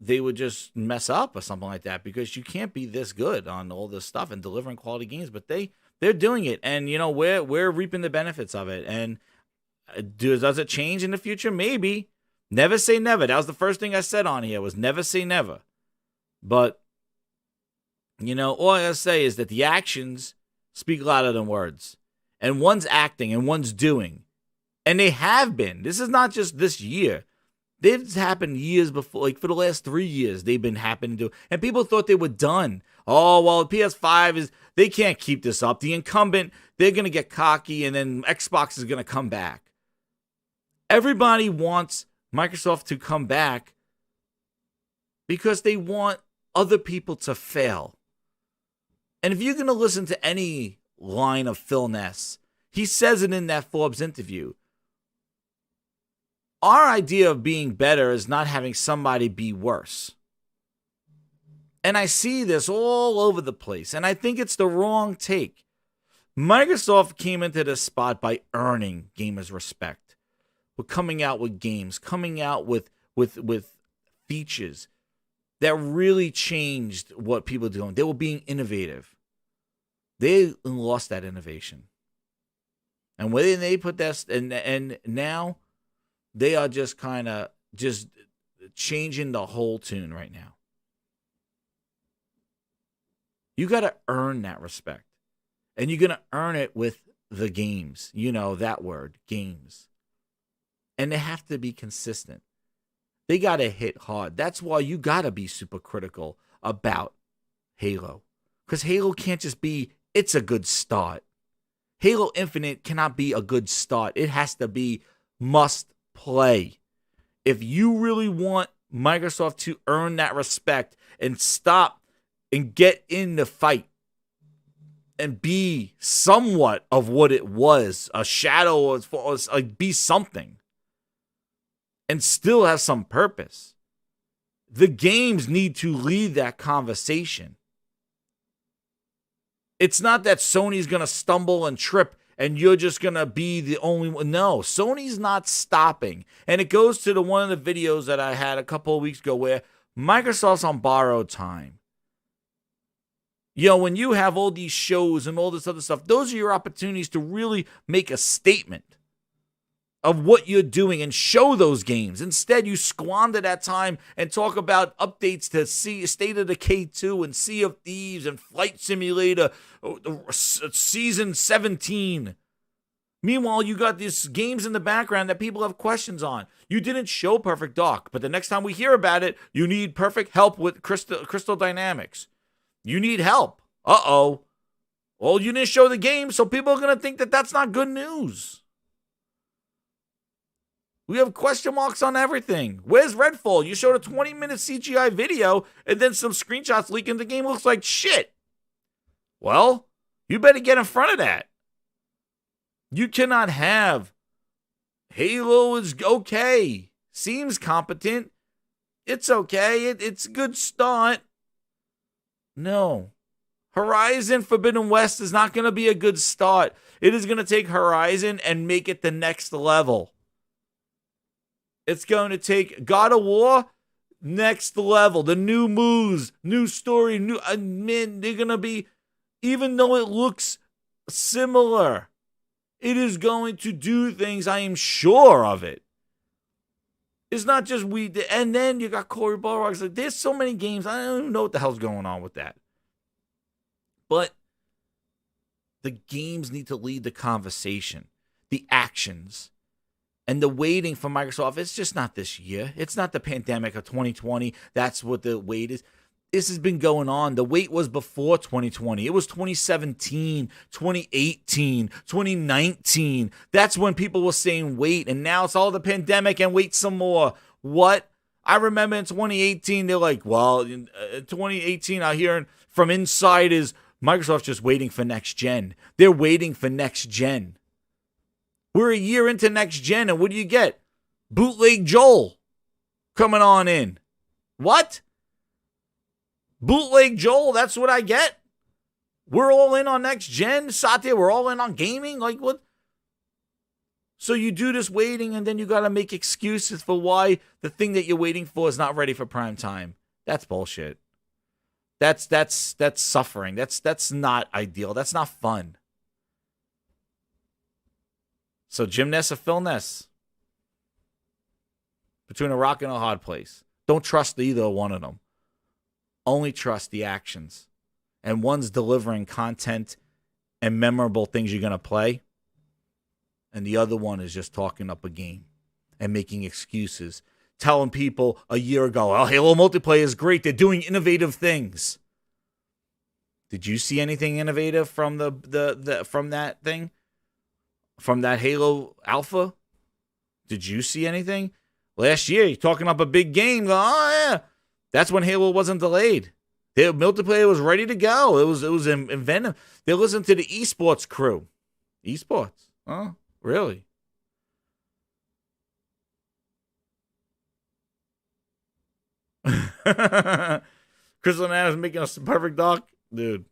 they would just mess up or something like that, because you can't be this good on all this stuff and delivering quality games. But they're doing it, and we're reaping the benefits of it. And does it change in the future? Maybe. Never say never. That was the first thing I said on here, was never say never. But all I gotta say is that the actions speak louder than words, and one's acting and one's doing, and they have been. This is not just this year. They've happened years before, like for the last 3 years, they've been happening to, and people thought they were done. Oh, well, PS5 they can't keep this up. The incumbent, they're going to get cocky, and then Xbox is going to come back. Everybody wants Microsoft to come back because they want other people to fail. And if you're going to listen to any line of Philness, he says it in that Forbes interview. Our idea of being better is not having somebody be worse. And I see this all over the place, and I think it's the wrong take. Microsoft came into this spot by earning gamers' respect. We're coming out with games, coming out with features that really changed what people were doing. They were being innovative. They lost that innovation. And when they put that, and now they are just kind of just changing the whole tune right now. You got to earn that respect. And you're going to earn it with the games. That word, games. And they have to be consistent. They got to hit hard. That's why you got to be super critical about Halo. Because Halo can't just be, it's a good start. Halo Infinite cannot be a good start. It has to be must play. If you really want Microsoft to earn that respect and stop and get in the fight and be somewhat of what it was, a shadow, or be something, and still have some purpose, the games need to lead that conversation. It's not that Sony's going to stumble and trip and you're just going to be the only one. No, Sony's not stopping. And it goes to one of the videos that I had a couple of weeks ago where Microsoft's on borrowed time. When you have all these shows and all this other stuff, those are your opportunities to really make a statement of what you're doing and show those games. Instead, you squander that time and talk about updates to State of Decay 2 and Sea of Thieves and Flight Simulator Season 17. Meanwhile, you got these games in the background that people have questions on. You didn't show Perfect Dark, but the next time we hear about it, you need perfect help with Crystal Dynamics. You need help. Uh-oh. Well, you didn't show the game, so people are going to think that that's not good news. We have question marks on everything. Where's Redfall? You showed a 20-minute CGI video, and then some screenshots leaking. The game looks like shit. Well, you better get in front of that. You cannot have Halo is okay. Seems competent. It's okay. It's a good start. No. Horizon Forbidden West is not going to be a good start. It is going to take Horizon and make it the next level. It's going to take God of War, next level. The new moves, new story, they're going to be, even though it looks similar, it is going to do things, I am sure of it. It's not just and then you got Cory Barlog's. Like, there's so many games, I don't even know what the hell's going on with that. But the games need to lead the conversation, the actions. And the waiting for Microsoft, it's just not this year. It's not the pandemic of 2020. That's what the wait is. This has been going on. The wait was before 2020. It was 2017, 2018, 2019. That's when people were saying wait, and now it's all the pandemic and wait some more. What? I remember in 2018, they're like, well, in 2018, I hear from inside is Microsoft's just waiting for next gen. They're waiting for next gen. We're a year into next gen, and what do you get? Bootleg Joel coming on in. What? Bootleg Joel, that's what I get? We're all in on next gen? Satya, we're all in on gaming? Like, what? So you do this waiting, and then you got to make excuses for why the thing that you're waiting for is not ready for prime time. That's bullshit. That's suffering. That's not ideal. That's not fun. So Jimness or Philness? Between a rock and a hard place. Don't trust either one of them. Only trust the actions. And one's delivering content and memorable things you're going to play. And the other one is just talking up a game and making excuses. Telling people a year ago, oh, Halo multiplayer is great. They're doing innovative things. Did you see anything innovative from from that thing? From that Halo Alpha? Did you see anything? Last year, you're talking up a big game. Oh, yeah. That's when Halo wasn't delayed. The multiplayer was ready to go. It was inventive. They listened to the esports crew. Esports? Oh, really? Crystal Nana's making us perfect doc, dude.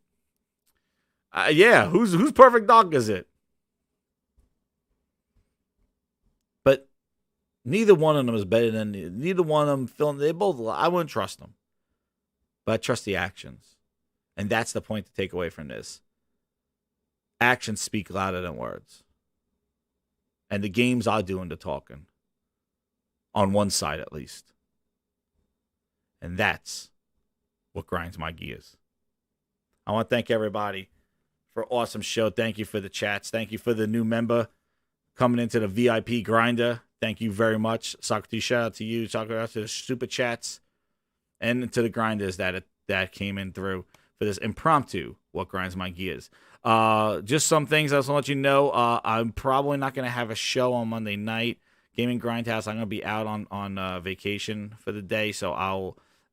Yeah, whose perfect doc is it? But neither one of them is better than neither one of them. Film, they both. I wouldn't trust them, but I trust the actions, and that's the point to take away from this. Actions speak louder than words, and the games are doing the talking. On one side, at least. And that's what grinds my gears. I want to thank everybody for an awesome show. Thank you for the chats. Thank you for the new member coming into the VIP grinder. Thank you very much. Socrates, shout out to you. Shout out to the super chats and to the grinders that came in through for this impromptu What Grinds My Gears. Just some things I just want to let you know. I'm probably not going to have a show on Monday night. Gaming Grindhouse, I'm going to be out on vacation for the day, so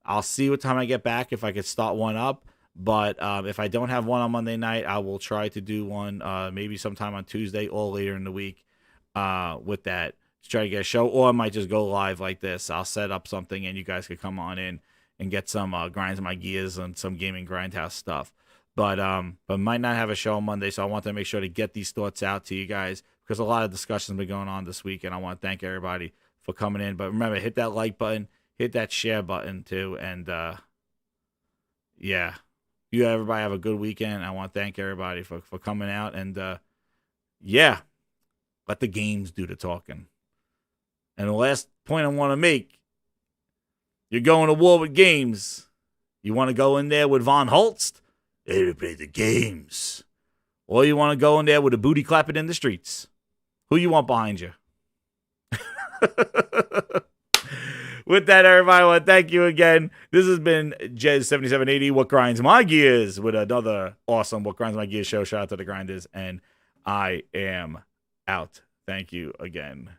I'll see what time I get back if I could start one up. But if I don't have one on Monday night, I will try to do one maybe sometime on Tuesday or later in the week with that. To try to get a show, or I might just go live like this. I'll set up something and you guys could come on in and get some grinds my gears and some Gaming Grindhouse stuff. But might not have a show on Monday, so I want to make sure to get these thoughts out to you guys because a lot of discussions have been going on this week, and I want to thank everybody for coming in. But remember, hit that like button, hit that share button too, and yeah, you everybody have a good weekend. I want to thank everybody for coming out, and yeah, let the games do the talking. And the last point I want to make, you're going to war with games. You want to go in there with Von Holst? Hey, we play the games. Or you want to go in there with a booty clapping in the streets? Who you want behind you? With that, everybody, I want to thank you again. This has been Jez7780, What Grinds My Gears, with another awesome What Grinds My Gears show. Shout out to the grinders, and I am out. Thank you again.